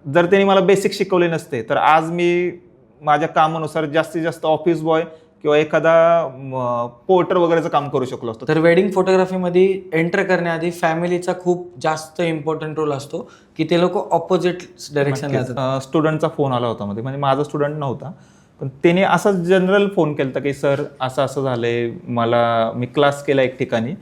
जर त्यांनी मला बेसिक शिकवले नसते तर आज मी माझ्या कामानुसार जास्तीत जास्त ऑफिस बॉय किंवा एखादा पोर्टर वगैरेचं काम करू शकलो असतो. तर वेडिंग फोटोग्राफीमध्ये एंटर करण्याआधी फॅमिलीचा खूप जास्त इम्पॉर्टंट रोल असतो की ते लोक ऑपोजिट डायरेक्शनला जातात. स्टुडंटचा फोन आला होता मध्ये, म्हणजे माझा स्टुडंट नव्हता पण त्याने असाच जनरल फोन केला की सर असं असं झालंय, मी क्लास केला एक ठिकाणी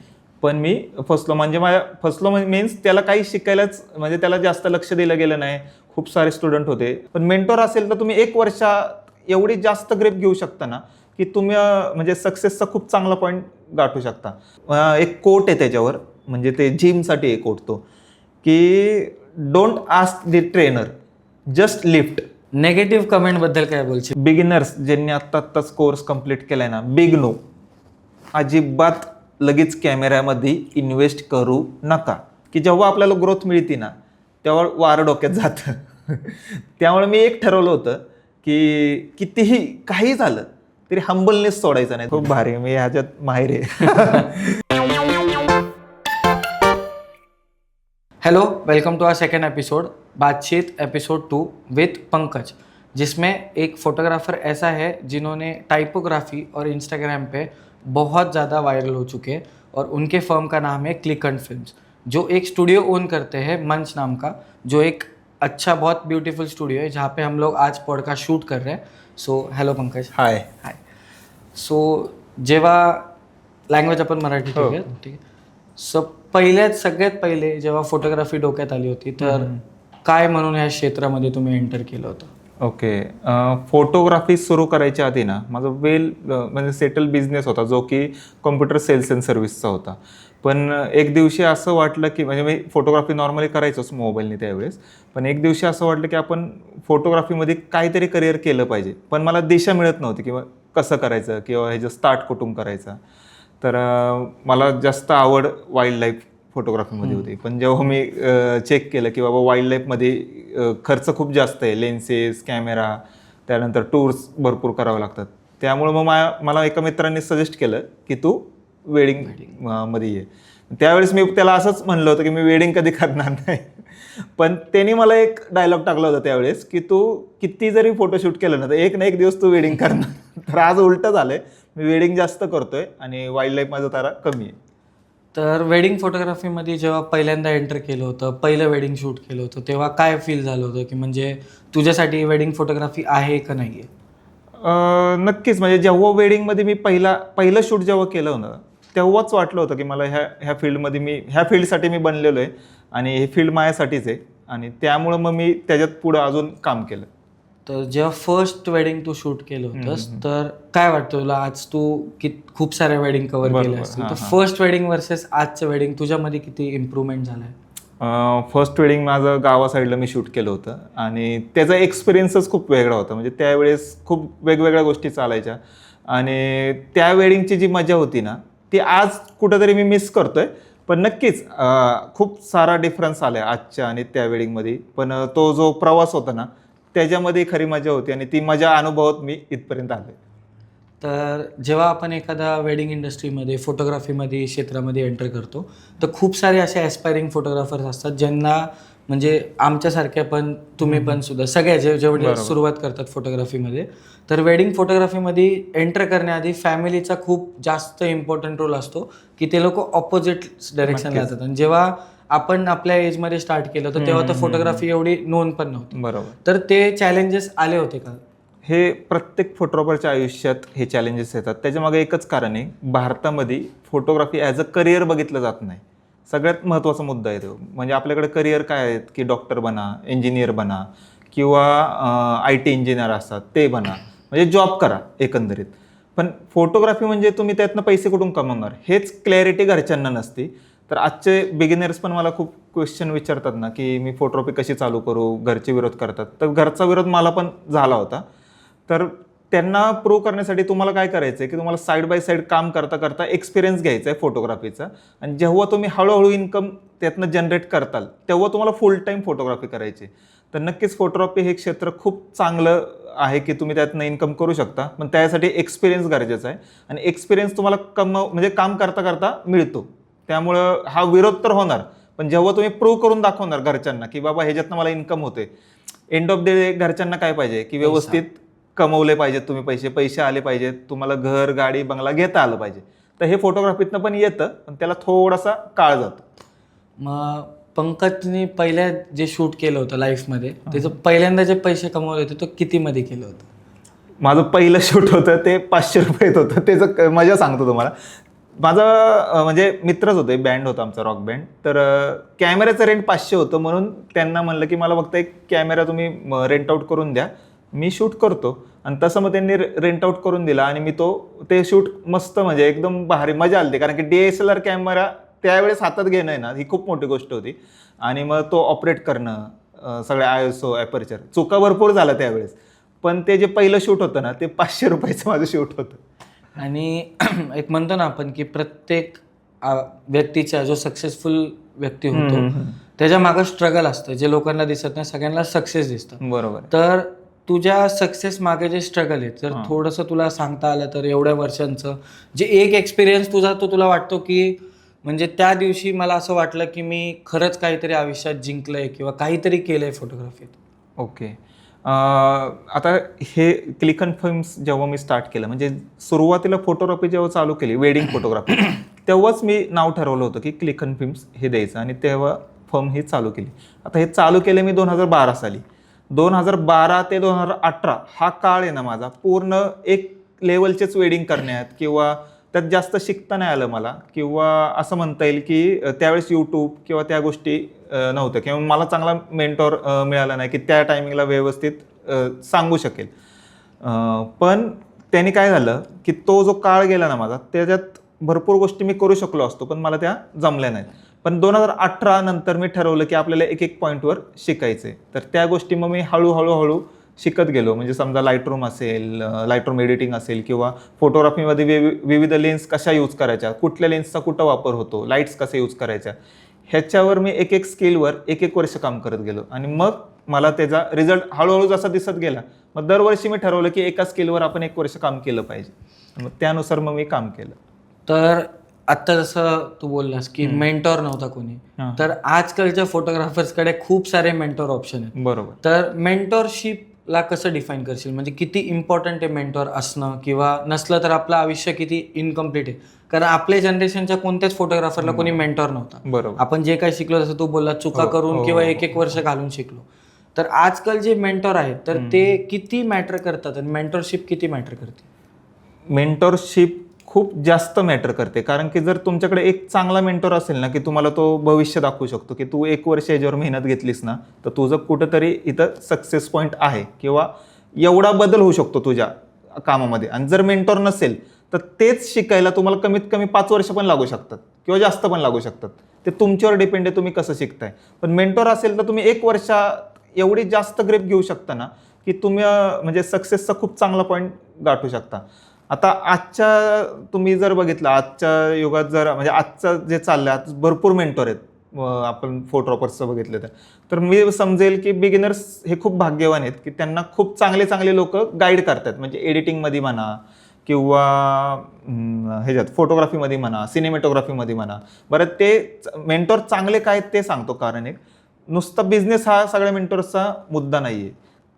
पण मी फसलो. म्हणजे माझ्या फसलो मीन्स त्याला काही शिकायलाच, म्हणजे त्याला जास्त लक्ष दिलं गेलं नाही. खूप सारे स्टुडंट होते, पण मेंटॉर असेल तर तुम्ही एक वर्षात एवढी जास्त ग्रेप घेऊ शकता ना की तुम्ही म्हणजे सक्सेसचा खूप चांगला पॉईंट गाठू शकता. एक कोट आहे त्याच्यावर, म्हणजे ते जिमसाठी एक कोट तो की don't ask the trainer, just lift. Negative comment बद्दल काय बोलशील? बिगिनर्स ज्यांनी आत्ताच कोर्स कंप्लीट केलाय ना, बिग नो, अजिबात लगेच कॅमेऱ्यामध्ये इन्व्हेस्ट करू नका. की जेव्हा आपल्याला ग्रोथ मिळते ना तेव्हा वारं डोक्यात जातं. त्यामुळे मी एक ठरवलं होतं की कितीही काही झालं तरी हंबलनेस सोडायचा नाही. खूप भारी, मी ह्याच्यात माहिर आहे. Hello, welcome to our second episode बातचीत एपिसोड 2 विथ पंकज, जिसमें एक फोटोग्राफर ऐसा है जिन्होंने टाइपोग्राफी और इंस्टाग्राम पे बहुत ज़्यादा वायरल हो चुके हैं और उनके फर्म का नाम है क्लिक एंड फिल्म्स, जो एक स्टूडियो ओन करते हैं मंच नाम का, जो एक अच्छा बहुत ब्यूटीफुल स्टूडियो है जहाँ पे हम लोग आज पॉडकास्ट शूट कर रहे हैं. So hello Pankaj. Hi. Hi. So जेव्हा लँग्वेज आपण मराठी ठीक आहे. ठीक आहे. सो सगळ्यात पहिले जेव्हा फोटोग्राफी डोक्यात आली होती तर काय म्हणून या क्षेत्रामध्ये तुम्ही एंटर केलं होतं? ओके, फोटोग्राफी सुरू करायच्या आधी ना माझा म्हणजे सेटल बिझनेस होता जो की कॉम्प्युटर सेल्स अँड सर्व्हिसचा होता. पण एक दिवशी असं वाटलं की, म्हणजे मी फोटोग्राफी नॉर्मली करायचोच मोबाईलने त्यावेळेस, पण एक दिवशी असं वाटलं की आपण फोटोग्राफीमध्ये काहीतरी करिअर केलं पाहिजे. पण मला दिशा मिळत नव्हती किंवा कसं करायचं किंवा ह्याचं स्टार्ट कुठून करायचा. तर मला जास्त आवड वाईल्ड लाईफ फोटोग्राफीमध्ये होती. पण जेव्हा मी चेक केलं की बाबा वाईल्ड लाईफमध्ये खर्च खूप जास्त आहे, लेन्सेस, कॅमेरा, त्यानंतर टूर्स भरपूर करावं लागतात. त्यामुळे मग मला एका मित्रांनी सजेस्ट केलं की तू वेडिंग मध्ये ये. त्यावेळेस मी त्याला असंच म्हणलं होतं की मी वेडिंग कधी करणार नाही. पण त्यांनी मला एक डायलॉग टाकला होता त्यावेळेस की तू किती जरी फोटोशूट केलं ना तर एक ना एक दिवस तू वेडिंग करणार. तर आज उलटं झालंय, मी वेडिंग जास्त करतोय आणि वाईल्ड लाईफ माझा तारा कमी आहे. तर वेडिंग फोटोग्राफीमध्ये जेव्हा पहिल्यांदा एंटर केलं होतं, पहिलं वेडिंग शूट केलं होतं, तेव्हा काय फील झालं होतं की म्हणजे तुझ्यासाठी वेडिंग फोटोग्राफी आहे का नाही आहे? नक्कीच, म्हणजे जेव्हा वेडिंगमध्ये मी पहिलं शूट जेव्हा केलं ना तेव्हाच वाटलं होतं की मला ह्या फील्डमध्ये ह्या फील्डसाठी मी बनलेलो आहे आणि हे फील्ड माझ्यासाठीच आहे आणि त्यामुळं मग मी त्याच्यात पुढं अजून काम केलं. तर जेव्हा फर्स्ट वेडिंग तू शूट केलं होतंस तर काय वाटतं तुला? आज तू खूप साऱ्या वेडिंग कव्हर केल्या असतील, तर फर्स्ट वेडिंग वर्सेस आजचं वेडिंग तुझ्यामध्ये किती इम्प्रूव्हमेंट झालाय? फर्स्ट वेडिंग माझं गावा साईडला मी शूट केलं होतं आणि त्याचा एक्सपिरियन्सच खूप वेगळा होता. म्हणजे त्यावेळेस खूप वेगवेगळ्या गोष्टी चालायच्या आणि त्या वेडिंगची जी मजा होती ना ती आज कुठंतरी मी मिस करतोय. पण नक्कीच खूप सारा डिफरन्स आला आजच्या आणि त्या वेडिंगमध्ये. पण तो जो प्रवास होता ना त्याच्यामध्ये खरी मजा होती आणि ती मजा अनुभवत मी इथपर्यंत आलोय. तर जेव्हा आपण एखादा वेडिंग इंडस्ट्रीमध्ये फोटोग्राफीमध्ये क्षेत्रामध्ये एंटर करतो तर खूप सारे असे ॲस्पायरिंग फोटोग्राफर्स असतात ज्यांना, म्हणजे आमच्यासारख्या पण, तुम्ही पण सुद्धा, सगळ्या जेवढे सुरुवात करतात फोटोग्राफीमध्ये, तर वेडिंग फोटोग्राफीमध्ये एंटर करण्याआधी फॅमिलीचा खूप जास्त इम्पॉर्टंट रोल असतो की ते लोक ऑपोजिट डायरेक्शनला जातात. आणि जेव्हा आपण आपल्या एजमध्ये स्टार्ट केलं तर तेव्हा तर फोटोग्राफी एवढी नोंद पण नव्हती. बरोबर. तर ते चॅलेंजेस आले होते का? हे प्रत्येक फोटोग्राफरच्या आयुष्यात हे चॅलेंजेस येतात. त्याच्यामागे एकच कारण आहे, भारतामध्ये फोटोग्राफी ॲज अ करिअर बघितलं जात नाही. सगळ्यात महत्त्वाचा मुद्दा आहे तो. म्हणजे आपल्याकडे करिअर काय आहेत की डॉक्टर बना, इंजिनियर बना किंवा IT इंजिनियर असतात ते बना, म्हणजे जॉब करा एकंदरीत. पण फोटोग्राफी म्हणजे तुम्ही त्यातनं पैसे कुठून कमवणार हेच क्लॅरिटी घरच्यांना नसती. तर आजचे बिगिनर्स पण मला खूप क्वेश्चन विचारतात ना की मी फोटोग्राफी कशी चालू करू, घरचे विरोध करतात. तर घरचा विरोध मला पण झाला होता. तर त्यांना प्रूव्ह करण्यासाठी तुम्हाला काय करायचं आहे की तुम्हाला साईड बाय साईड काम करता करता एक्सपिरियन्स घ्यायचा आहे फोटोग्राफीचा. आणि जेव्हा तुम्ही हळूहळू इन्कम त्यातनं जनरेट करताल तेव्हा तुम्हाला फुल टाईम फोटोग्राफी करायची. तर नक्कीच फोटोग्राफी हे क्षेत्र खूप चांगलं आहे की तुम्ही त्यातनं इन्कम करू शकता, पण त्यासाठी एक्सपिरियन्स गरजेचा आहे. आणि एक्सपिरियन्स तुम्हाला म्हणजे काम करता करता मिळतो. त्यामुळं हा विरोध तर होणार, पण जेव्हा तुम्ही प्रूव्ह करून दाखवणार घरच्यांना की बाबा ह्याच्यातनं मला इन्कम होते, एंड ऑफ द डे घरच्यांना काय पाहिजे की व्यवस्थित कमवले पाहिजेत तुम्ही, पैसे आले पाहिजेत, तुम्हाला घर गाडी बंगला घेता आलं पाहिजे. तर हे फोटोग्राफीतनं पण येतं, पण त्याला थोडासा काळ जातो. मग पंकजने पहिल्या जे शूट केलं होतं लाईफमध्ये, त्याचं पहिल्यांदा जे पैसे कमवले होते तो कितीमध्ये केलं होतं? माझं पहिलं शूट होतं ते 500 रुपयात होतं. त्याचं मजा सांगतो तुम्हाला. माझं म्हणजे मित्रच होते, बँड होता आमचा रॉक बँड. तर कॅमेऱ्याचं रेंट 500 होतं, म्हणून त्यांना म्हणलं की मला फक्त एक कॅमेरा तुम्ही रेंट आउट करून द्या, मी शूट करतो. आणि तसं मग त्यांनी रेंट आउट करून दिला आणि मी ते शूट मस्त म्हणजे एकदम भारी मजा आली. कारण की DSLR कॅमेरा त्यावेळेस हातात घेणं आहे ना, ही खूप मोठी गोष्ट होती. आणि मग तो ऑपरेट करणं, सगळे ISO ॲपर्चर, चुका भरपूर झाल्या त्यावेळेस. पण ते जे पहिलं शूट होतं ना, ते 500 रुपयाचं माझं शूट होतं. आणि एक म्हणतो ना आपण की प्रत्येक व्यक्तीचा जो सक्सेसफुल व्यक्ती होतो त्याच्या मागं स्ट्रगल असतं, जे लोकांना दिसत नाही, सगळ्यांना सक्सेस दिसतं. बरोबर. तर तुझ्या सक्सेस मागे जे स्ट्रगल आहे, तर थोडंसं तुला सांगता आलं तर, एवढ्या वर्षांचं जे एक एक्सपिरियन्स तुझा, तो तुला वाटतो की म्हणजे त्या दिवशी मला असं वाटलं की मी खरंच काहीतरी आयुष्यात जिंकलंय किंवा काहीतरी केलंय फोटोग्राफीत? ओके. आता हे क्लिक अँड फिल्म्स जेव्हा मी स्टार्ट केलं, म्हणजे सुरुवातीला फोटोग्राफी जेव्हा चालू केली, वेडिंग फोटोग्राफी, तेव्हाच मी नाव ठरवलं होतं की क्लिक अँड फिल्म्स हे द्यायचं, आणि तेव्हा फर्म ही चालू केली. आता हे चालू केले मी 2012 साली. 2012 ते 2018 हा काळ आहे ना माझा, पूर्ण एक लेवलचेच वेडिंग करण्यात किंवा त्यात जास्त शिकता नाही आलं मला, किंवा असं म्हणता येईल की त्यावेळेस यूट्यूब किंवा त्या गोष्टी नव्हत्या, किंवा मला चांगला मेंटॉर मिळाला नाही की त्या टायमिंगला व्यवस्थित सांगू शकेल. पण त्याने काय झालं की तो जो काळ गेला ना माझा, त्याच्यात भरपूर गोष्टी मी करू शकलो असतो, पण मला त्या जमल्या नाहीत. पण 2018 नंतर मी ठरवलं की आपल्याला एक पॉईंटवर शिकायचे. तर त्या गोष्टी मग मी हळूहळू शिकत गेलो. म्हणजे समजा लाईटरूम असेल, लाईटरूम एडिटिंग असेल, किंवा फोटोग्राफीमध्ये विविध लेन्स कशा यूज करायच्या, कुठल्या लेन्सचा कुठं वापर होतो, लाईट्स कसे यूज करायच्या, ह्याच्यावर मी एक स्किलवर एक वर्ष काम करत गेलो. आणि मग मला त्याचा रिझल्ट हळूहळू जसा दिसत गेला, मग दरवर्षी मी ठरवलं की एका स्किलवर आपण 1 वर्ष काम केलं पाहिजे. मग त्यानुसार मग मी काम केलं. तर आत्ता जसं तू बोललास की मेंटॉर नव्हता कोणी, तर आजकालच्या फोटोग्राफर्सकडे खूप सारे मेंटॉर ऑप्शन आहेत. बरोबर. तर मेंटॉरशिपला कसं डिफाईन करशील? म्हणजे किती इम्पॉर्टंट आहे मेंटॉर असणं, किंवा नसलं तर आपलं आयुष्य किती इनकम्प्लीट आहे? कारण आपल्या जनरेशनच्या कोणत्याच फोटोग्राफरला कोणी मेंटॉर नव्हता. बरोबर. आपण जे काही शिकलो, जसं तू बोलला, चुका करून किंवा एक वर्ष घालून शिकलो. तर आजकाल जे मेंटॉर आहेत, तर ते किती मॅटर करतात आणि मेंटॉरशिप किती मॅटर करते? मेंटॉरशिप खूप जास्त मॅटर करते. कारण की जर तुमच्याकडे एक चांगला मेंटॉर असेल ना, की तुम्हाला तो भविष्य दाखवू शकतो की तू 1 वर्ष याच्यावर मेहनत घेतलीस ना, तर तुझं कुठंतरी इथं सक्सेस पॉईंट आहे, किंवा एवढा बदल होऊ शकतो तुझ्या कामामध्ये. आणि जर मेंटॉर नसेल तर तेच शिकायला तुम्हाला कमीत कमी 5 वर्ष पण लागू शकतात, किंवा जास्त पण लागू शकतात. ते तुमच्यावर डिपेंड आहे, तुम्ही कसं शिकताय. पण मेंटॉर असेल तर तुम्ही 1 वर्षात एवढी जास्त ग्रेप घेऊ शकता ना, की तुम्ही म्हणजे सक्सेसचा खूप चांगला पॉईंट गाठू शकता. आता आजच्या तुम्ही जर बघितलं, आजच्या युगात जर म्हणजे आजचं जे चाललं आहे, भरपूर मेंटॉर आहेत. आपण फोटोग्राफर्सचं बघितलं तर मी समजेल की बिगिनर्स हे खूप भाग्यवान आहेत की त्यांना खूप चांगले लोक गाईड करतात. म्हणजे एडिटिंगमध्ये म्हणा, किंवा ह्याच्यात फोटोग्राफीमध्ये म्हणा, सिनेमॅटोग्राफीमध्ये म्हणा. बरं, ते मेंटॉर चांगले काय ते सांगतो. कारण एक नुसता बिझनेस हा सगळ्या मेंटॉर्सचा मुद्दा नाही आहे.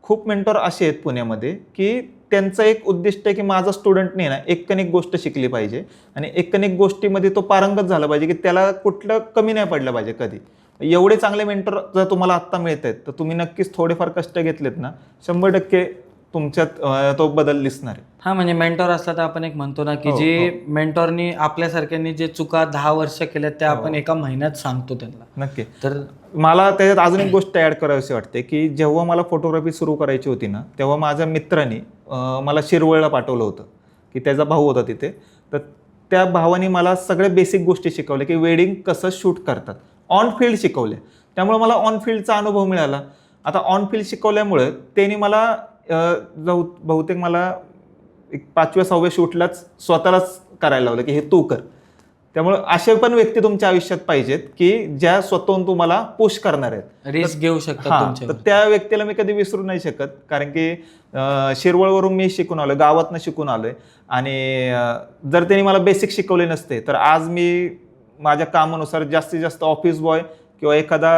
खूप मेंटॉर असे आहेत पुण्यामध्ये की त्यांचं एक उद्दिष्ट आहे की माझा स्टुडंटने ना एक गोष्ट शिकली पाहिजे, आणि एक गोष्टीमध्ये तो पारंगत झाला पाहिजे, की त्याला कुठलं कमी नाही पडलं पाहिजे कधी. एवढे चांगले मेंटॉर जर तुम्हाला आत्ता मिळत आहेत, तर तुम्ही नक्कीच थोडेफार कष्ट घेतलेत ना, 100% तुमच्यात तो बदल दिसणार आहे. हा, म्हणजे मेंटॉर असला तर आपण एक म्हणतो ना की जे मेंटॉरनी आपल्यासारख्यांनी जे चुका 10 वर्ष केल्यात त्या आपण एका महिन्यात सांगतो त्यांना. नक्की. तर मला त्याच्यात अजून एक गोष्ट ॲड करावीशी वाटते की जेव्हा मला फोटोग्राफी सुरू करायची होती ना, तेव्हा माझ्या मित्राने मला शिरवळला पाठवलं होतं, की त्याचा भाऊ होता तिथे. तर त्या भावाने मला सगळ्या बेसिक गोष्टी शिकवल्या की वेडिंग कसं शूट करतात, ऑन फील्ड शिकवले. त्यामुळे मला ऑन फील्डचा अनुभव मिळाला. आता ऑन फील्ड शिकवल्यामुळे त्यांनी मला बहुतेक मला एक 5व्या-6व्या शूटलाच स्वतःलाच करायला लावलं की हे तू कर. त्यामुळे असे पण व्यक्ती तुमच्या आयुष्यात पाहिजेत की ज्या स्वतःहून तुम्हाला पुश करणार आहेत, रिस्क घेऊ शकतात. तर त्या व्यक्तीला मी कधी विसरू नाही शकत. कारण की शिरवळवरून मी शिकून आलोय, गावातनं शिकून आलोय. आणि जर त्यांनी मला बेसिक शिकवले नसते तर आज मी माझ्या कामानुसार जास्तीत जास्त ऑफिस बॉय किंवा एखादा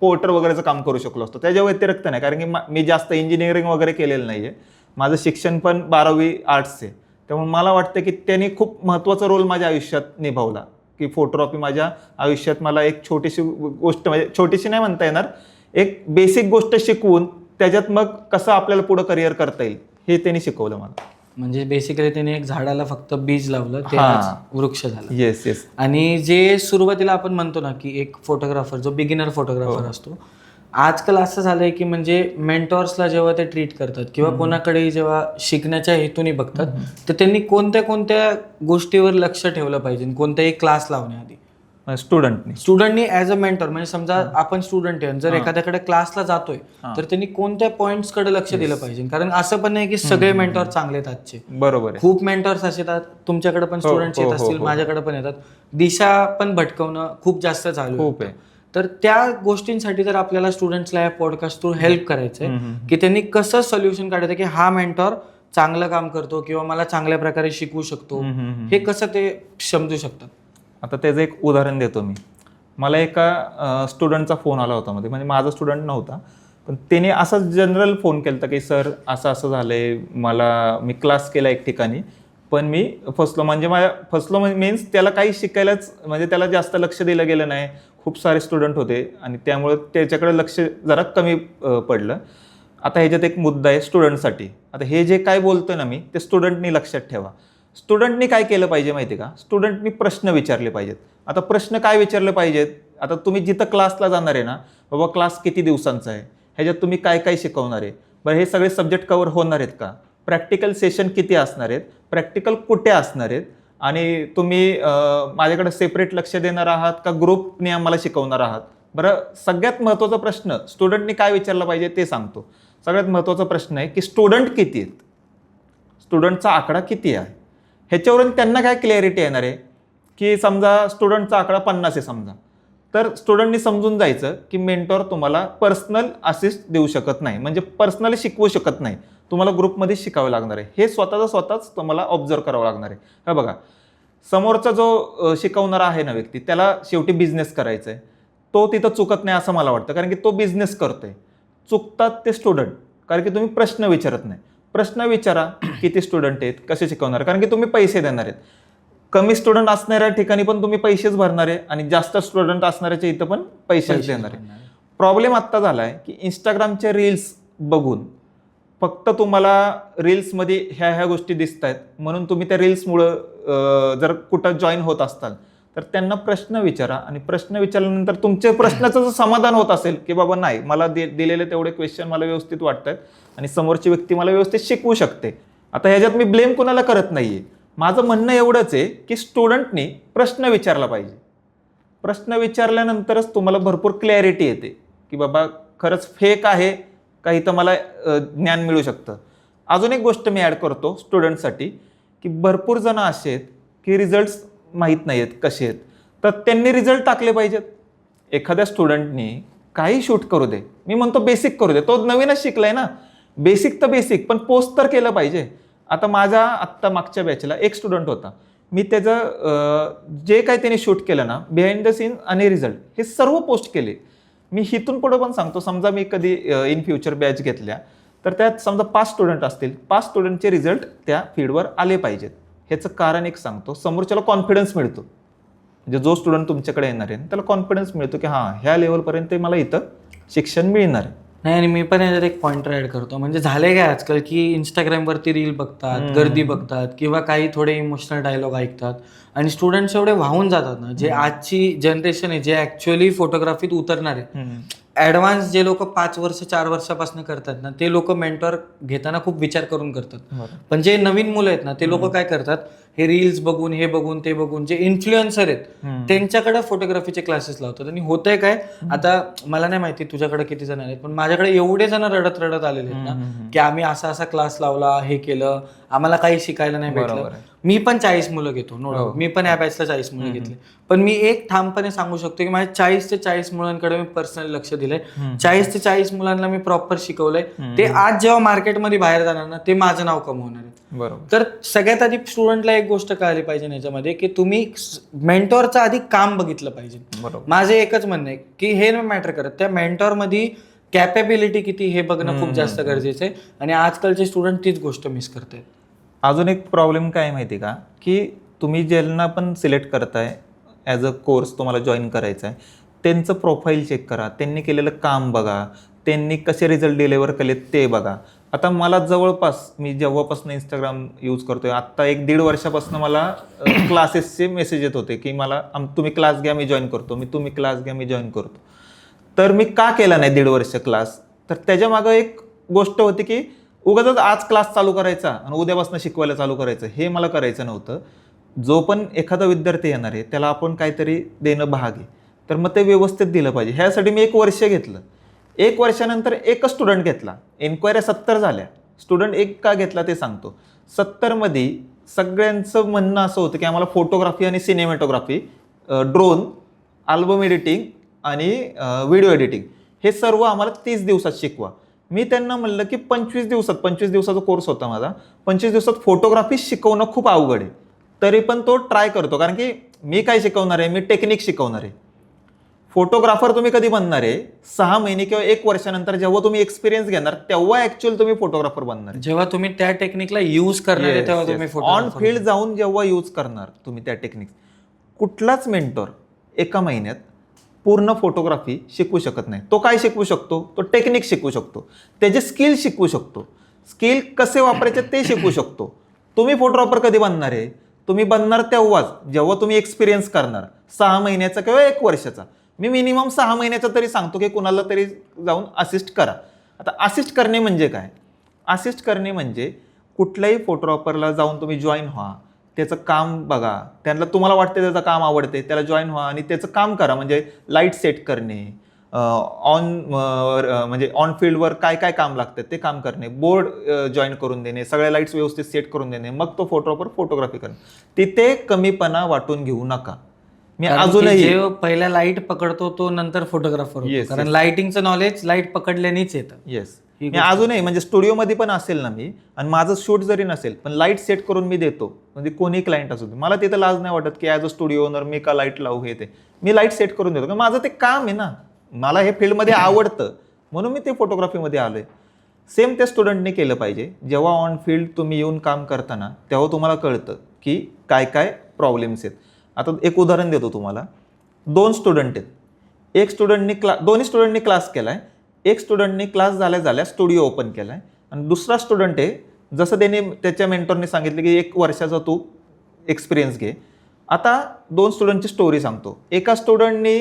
पोर्टर वगैरेचं काम करू शकलो असतो. त्याच्या व्यतिरिक्त नाही, कारण की मी जास्त इंजिनिअरिंग वगैरे केलेलं नाही आहे. माझं शिक्षण पण 12वी आर्ट्स आहे. त्यामुळे मला वाटतं की त्यांनी खूप महत्त्वाचा रोल माझ्या आयुष्यात निभावला, की फोटोग्राफी माझ्या आयुष्यात मला एक छोटीशी गोष्ट, म्हणजे छोटीशी नाही म्हणता येणार, एक बेसिक गोष्ट शिकवून त्याच्यात मग कसं आपल्याला पुढं करिअर करता येईल हे त्यांनी शिकवलं मला. म्हणजे बेसिकली त्याने एक झाडाला फक्त बीज लावलं, ते हां. आज वृक्ष झालं. Yes yes. आणि जे सुरुवातीला आपण म्हणतो ना की एक फोटोग्राफर जो बिगिनर फोटोग्राफर असतो, आजकाल असं झालंय की म्हणजे मेंटॉर्सला जेव्हा ते ट्रीट करतात किंवा कोणाकडे जेव्हा शिकण्याच्या हेतूने बघतात, तर त्यांनी कोणत्या कोणत्या गोष्टीवर लक्ष ठेवलं पाहिजे कोणत्याही क्लास लावण्याआधी? स्टुडंटनी ॲज अ मेंटॉर, म्हणजे समजा आपण स्टुडंट आहे, जर एखाद्याकडे क्लासला जातोय तर त्यांनी कोणत्या पॉइंट्स कडे लक्ष दिलं पाहिजे? कारण असं पण नाही की सगळे मेंटॉर चांगले आहेत आजचे. बरोबर आहे. खूप मेंटॉर्स असे येतात, तुमच्याकडे पण स्टुडंट्स येत असतील, माझ्याकडे पण येतात. दिशा पण भटकवणं खूप जास्त चालू खूप आहे. तर त्या गोष्टींसाठी जर आपल्याला स्टुडंट्सला या पॉडकास्ट थ्रू हेल्प करायचंय की त्यांनी कसं सोल्युशन काढायचं की हा मेंटॉर चांगलं काम करतो किंवा मला चांगल्या प्रकारे शिकवू शकतो, हे कसं ते समजू शकतात? आता त्याचं एक उदाहरण देतो मी. मला एका स्टुडंटचा फोन आला होता मध्ये, म्हणजे माझा स्टुडंट नव्हता, पण त्याने असं जनरल फोन केला होता की सर असं असं झालंय, मी क्लास केला एक ठिकाणी पण मी फसलो मीन्स त्याला काही शिकायलाच, म्हणजे त्याला जास्त लक्ष दिलं गेलं नाही. खूप सारे स्टुडंट होते आणि त्यामुळे त्याच्याकडे लक्ष जरा कमी पडलं. आता ह्याच्यात एक मुद्दा आहे स्टुडंटसाठी. आता हे जे काय बोलतोय ना मी, ते स्टुडंटनी लक्षात ठेवा. स्टुडंटनी काय केलं पाहिजे माहिती आहे का? स्टुडंटनी प्रश्न विचारले पाहिजेत. आता प्रश्न काय विचारले पाहिजेत? आता तुम्ही जिथं क्लासला जाणार आहे ना, बाबा क्लास किती दिवसांचा आहे, ह्याच्यात तुम्ही काय काय शिकवणार आहे, बरं हे सगळे सब्जेक्ट कव्हर होणार आहेत का, प्रॅक्टिकल सेशन किती असणार आहेत, प्रॅक्टिकल कुठे असणार आहेत, आणि तुम्ही माझ्याकडे सेपरेट लक्ष देणार आहात का ग्रुपने आम्हाला शिकवणार आहात. बरं, सगळ्यात महत्त्वाचा प्रश्न स्टुडंटनी काय विचारला पाहिजे ते सांगतो. सगळ्यात महत्त्वाचा प्रश्न आहे की स्टुडंट किती आहेत, स्टुडंटचा आकडा किती आहे. ह्याच्यावरून त्यांना काय क्लॅरिटी येणार आहे की समजा स्टुडंटचा आकडा 50 आहे समजा, तर स्टुडंटनी समजून जायचं की मेंटॉर तुम्हाला पर्सनल असिस्ट देऊ शकत नाही, म्हणजे पर्सनली शिकवू शकत नाही, तुम्हाला ग्रुपमध्ये शिकावं लागणार आहे. हे स्वतःच तुम्हाला ऑब्झर्व करावं लागणार आहे. हे बघा, समोरचा जो शिकवणारा आहे ना व्यक्ती, त्याला शेवटी बिझनेस करायचा आहे, तो तिथं चुकत नाही असं मला वाटतं, कारण की तो बिझनेस करतोय. चुकतात ते स्टुडंट, कारण की तुम्ही प्रश्न विचारत नाही. प्रश्न विचारा, किती स्टुडंट आहेत, कसे शिकवणार, कारण की तुम्ही पैसे देणार आहेत. कमी स्टुडंट असणाऱ्या ठिकाणी पण तुम्ही पैसेच भरणार आहे आणि जास्त स्टुडंट असणाऱ्याच्या इथं पण पैसेच देणार आहे. प्रॉब्लेम आत्ता झाला आहे की इंस्टाग्रामचे रील्स बघून फक्त तुम्हाला रील्समध्ये ह्या गोष्टी दिसत आहेत म्हणून तुम्ही त्या रील्समुळं जर कुठं जॉईन होत असाल तर त्यांना प्रश्न विचारा, आणि प्रश्न विचारल्यानंतर तुमच्या प्रश्नाचं जर समाधान होत असेल की बाबा नाही, मला दिलेले तेवढे क्वेश्चन मला व्यवस्थित वाटत आहेत आणि समोरची व्यक्ती मला व्यवस्थित शिकवू शकते. आता ह्याच्यात मी ब्लेम कोणाला करत नाहीये. माझं म्हणणं एवढंच आहे की स्टुडंटनी प्रश्न विचारला पाहिजे. प्रश्न विचारल्यानंतरच तुम्हाला भरपूर क्लॅरिटी येते की बाबा खरंच फेक आहे का इथं मला ज्ञान मिळू शकतं. अजून एक गोष्ट मी ॲड करतो स्टुडंटसाठी, की भरपूर जण असे आहेत की रिझल्ट्स माहीत नाही आहेत कसे आहेत, तर त्यांनी रिझल्ट टाकले पाहिजेत. एखाद्या स्टुडंटनी काही शूट करू दे, मी म्हणतो बेसिक करू दे, तो नवीनच शिकलाय ना, बेसिक तर बेसिक, पण पोस्ट तर केलं पाहिजे. आता माझ्या आत्ता मागच्या बॅचला एक स्टुडंट होता, मी त्याचं जे काही त्याने शूट केलं ना, बिहाइंड द सीन आणि रिझल्ट हे सर्व पोस्ट केले. मी इथून पुढं पण सांगतो, समजा मी कधी इन फ्युचर बॅच घेतल्या तर त्यात समजा 5 स्टुडंट असतील, 5 स्टुडंटचे रिझल्ट त्या फीडवर आले पाहिजेत. ह्याचं कारण एक सांगतो, समोरच्याला कॉन्फिडन्स मिळतो, म्हणजे जो स्टुडंट तुमच्याकडे येणार आहे त्याला कॉन्फिडन्स मिळतो की हां, ह्या लेवलपर्यंत मला इथं शिक्षण मिळणार आहे. नाही, आणि मी पण याच्यात एक पॉइंटर ऍड करतो, म्हणजे झाले काय आजकाल की इंस्टाग्रामवरती रील बघतात, गर्दी बघतात किंवा काही थोडे इमोशनल डायलॉग ऐकतात आणि स्टुडंट्स एवढे वाहून जातात ना, जे आजची जनरेशन आहे, जे ऍक्च्युअली फोटोग्राफीत उतरणार आहे, ॲडव्हान्स जे लोक 5 वर्ष 4 वर्षापासून करतात ना, ते लोक मेंटॉर घेताना खूप विचार करून करतात. पण जे नवीन मुलं आहेत ना, ते लोक काय करतात, हे रील्स बघून, हे बघून, ते बघून, जे इन्फ्लुएन्सर आहेत त्यांच्याकडे फोटोग्राफीचे क्लासेस लावतात. आणि होतंय काय, आता मला नाही माहिती तुझ्याकडे किती जण आहेत, पण माझ्याकडे एवढे जण रडत रडत आलेले आहेत ना की आम्ही असा असा क्लास लावला, हे केलं, आम्हाला काही शिकायला नाही भेटलं. मी पण 40 मुलं घेतो, नो हो. डाऊट. मी पण या बॅचला 40 मुलं घेतले. पण मी एक ठामपणे सांगू शकतो की माझ्या 40 ते 40 मुलांकडे मी पर्सनली लक्ष दिलंय. 40 ते 40 मुलांना मी प्रॉपर शिकवलंय. ते आज जेव्हा मार्केटमध्ये बाहेर जाणार ना, ते माझं नाव कमवणार आहे. बरोबर. तर सगळ्यात आधी स्टुडंटला एक गोष्ट कळाली पाहिजे याच्यामध्ये की तुम्ही मेंटॉरचं आधी काम बघितलं पाहिजे. बरोबर. माझं एकच म्हणणं आहे की हे नाही मॅटर करत, त्या मेंटॉरमध्ये कॅपेबिलिटी किती हे बघणं खूप जास्त गरजेचं आहे. आणि आजकालचे स्टुडंट तीच गोष्ट मिस करतायत. अजून एक प्रॉब्लेम काय माहिती का, की तुम्ही ज्यांना पण सिलेक्ट करताय ॲज अ कोर्स तुम्हाला जॉईन करायचा आहे, त्यांचं प्रोफाईल चेक करा, त्यांनी केलेलं काम बघा, त्यांनी कसे रिझल्ट डिलिव्हर केलेत ते बघा. आता मला जवळपास मी जेव्हापासून इंस्टाग्राम यूज करतोय, आत्ता 1-1.5 वर्षापासून मला क्लासेसचे मेसेज येत होते की मला तुम्ही क्लास घ्या, मी जॉईन करतो, तुम्ही क्लास घ्या, मी जॉईन करतो. तर मी का केला नाही 1.5 वर्ष क्लास? तर त्याच्यामागं एक गोष्ट होती की उगाच आज क्लास चालू करायचा आणि उद्यापासून शिकवायला चालू करायचं, हे मला करायचं नव्हतं. जो पण एखादा विद्यार्थी येणार आहे त्याला आपण काहीतरी देणं भाग आहे, तर मग ते व्यवस्थित दिलं पाहिजे. ह्यासाठी मी 1 वर्ष घेतलं. 1 वर्षानंतर एकच स्टुडंट घेतला. एन्क्वायऱ्या 70 झाल्या. स्टुडंट एक का घेतला ते सांगतो. 70मध्ये सगळ्यांचं म्हणणं असं होतं की आम्हाला फोटोग्राफी आणि सिनेमॅटोग्राफी, ड्रोन, अल्बम एडिटिंग आणि व्हिडिओ एडिटिंग हे सर्व आम्हाला 30 दिवसात शिकवा. मी त्यांना म्हणलं की 25 दिवसाचा कोर्स होता माझा. 25 दिवसात फोटोग्राफी शिकवणं खूप अवघड आहे. तरी पण तो ट्राय करतो, कारण की मी काय शिकवणार आहे, मी टेक्निक शिकवणार आहे. फोटोग्राफर तुम्ही कधी बनणार आहे 6 महिने किंवा 1 वर्षानंतर, जेव्हा तुम्ही एक्सपिरियन्स घेणार तेव्हा ऍक्च्युअल तुम्ही फोटोग्राफर बनणार आहे. जेव्हा तुम्ही त्या टेक्निकला यूज करणार आहे तेव्हा तुम्ही ऑन फील्ड जाऊन जेव्हा यूज करणार तुम्ही त्या टेक्निक. कुठलाच मेंटॉर 1 महिन्यात पूर्ण फोटोग्राफी शिकवू शकत नाही. तो काय शिकवू शकतो? तो टेक्निक शिकवू शकतो, त्याचे स्किल शिकवू शकतो, स्किल कसे वापरायचे ते शिकवू शकतो. तुम्ही फोटोग्राफर कधी बनणार आहे? तुम्ही बनणार तेव्हाच जेव्हा तुम्ही एक्सपिरियन्स करणार, 6 महिन्याचा किंवा 1 वर्षाचा. मी मिनिमम 6 महिन्याचा तरी सांगतो की कुणाला तरी जाऊन असिस्ट करा. आता असिस्ट करणे म्हणजे काय? असिस्ट करणे म्हणजे कुठल्याही फोटोग्राफरला जाऊन तुम्ही जॉईन व्हा, त्याचं काम बघा, त्यांना तुम्हाला वाटते त्याचं काम आवडते, त्याला जॉईन व्हा आणि त्याचं काम करा. म्हणजे लाईट सेट करणे, म्हणजे ऑन फील्डवर काय काय काम लागतं ते काम करणे, बोर्ड जॉईन करून देणे, सगळ्या लाईट्स व्यवस्थित सेट करून देणे, मग तो फोटोग्राफर फोटोग्राफी करणे. तिथे कमीपणा वाटून घेऊ नका. मी अजूनही जे पहिला लाईट पकडतो तो नंतर फोटोग्राफर होतो, कारण लाइटिंगचं नॉलेज लाईट पकडल्यानेच येतं. येस, मी अजूनही म्हणजे स्टुडिओमध्ये पण असेल ना मी, आणि माझं शूट जरी नसेल पण लाईट सेट करून मी देतो. म्हणजे कोणी क्लायंट असू दे, मला तिथं लाज नाही वाटत की ॲज अ स्टुडिओ ओनर मी का लाईट लावू, हे ते मी लाईट सेट करून देतो, कारण माझं ते काम आहे ना, मला हे फील्डमध्ये आवडतं म्हणून मी ते फोटोग्राफीमध्ये आलोय. सेम त्या स्टुडंटने केलं पाहिजे. जेव्हा ऑन फील्ड तुम्ही येऊन काम करताना तेव्हा तुम्हाला कळतं की काय काय प्रॉब्लेम्स आहेत. आता एक उदाहरण देतो तुम्हाला. 2 स्टुडंट आहेत. दोन्ही स्टुडंटनी क्लास केलाय. एक स्टुडंटने क्लास झाल्या स्टुडिओ ओपन केलाय आणि दुसरा स्टुडंट आहे, जसं त्याने त्याच्या मेंटॉरने सांगितलं की 1 वर्षाचा तू एक्सपिरियन्स घे. आता 2 स्टुडंटची स्टोरी सांगतो. एका स्टुडंटनी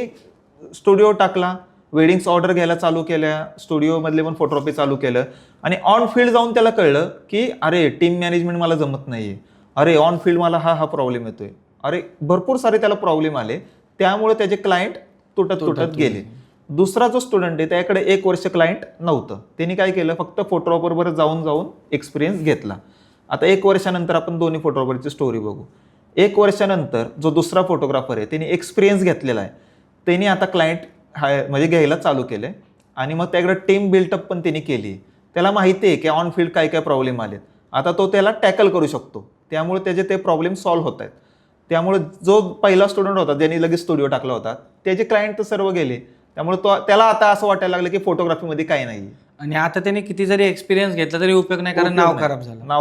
स्टुडिओ टाकला, वेडिंग्स ऑर्डर घ्यायला चालू केल्या, स्टुडिओमधले पण फोटोग्राफी चालू केलं आणि ऑन फील्ड जाऊन त्याला कळलं की अरे टीम मॅनेजमेंट मला जमत नाहीये, अरे ऑन फील्ड मला हा प्रॉब्लेम येतोय, अरे भरपूर सारे त्याला प्रॉब्लेम आले. त्यामुळे त्याचे क्लायंट तुटत गेले. दुसरा जो स्टुडंट आहे त्याकडे 1 वर्ष क्लायंट नव्हतं. त्यांनी काय केलं, फक्त फोटोग्राफरवर जाऊन एक्सपिरियन्स घेतला. आता 1 वर्षानंतर आपण दोन्ही फोटोग्राफरची स्टोरी बघू. 1 वर्षानंतर जो दुसरा फोटोग्राफर आहे त्यांनी एक्सपिरियन्स घेतलेला आहे, त्यांनी आता क्लायंट म्हणजे घ्यायला चालू केले आणि मग त्याकडे टीम बिल्टअप पण त्यांनी केली. त्याला माहिती आहे की ऑन फील्ड काय काय प्रॉब्लेम आलेत. आता तो त्याला टॅकल करू शकतो, त्यामुळे त्याचे ते प्रॉब्लेम सॉल्व्ह होत आहेत. त्यामुळे जो पहिला स्टुडंट होता ज्यांनी लगेच स्टुडिओ टाकला होता त्याचे क्लायंट तर सर्व गेले. त्यामुळे त्याला आता असं वाटायला लागलं की फोटोग्राफीमध्ये काही नाही. आणि आता त्याने किती जरी एक्सपिरियन्स घेतला तरी उपयोग नाही, कारण नाव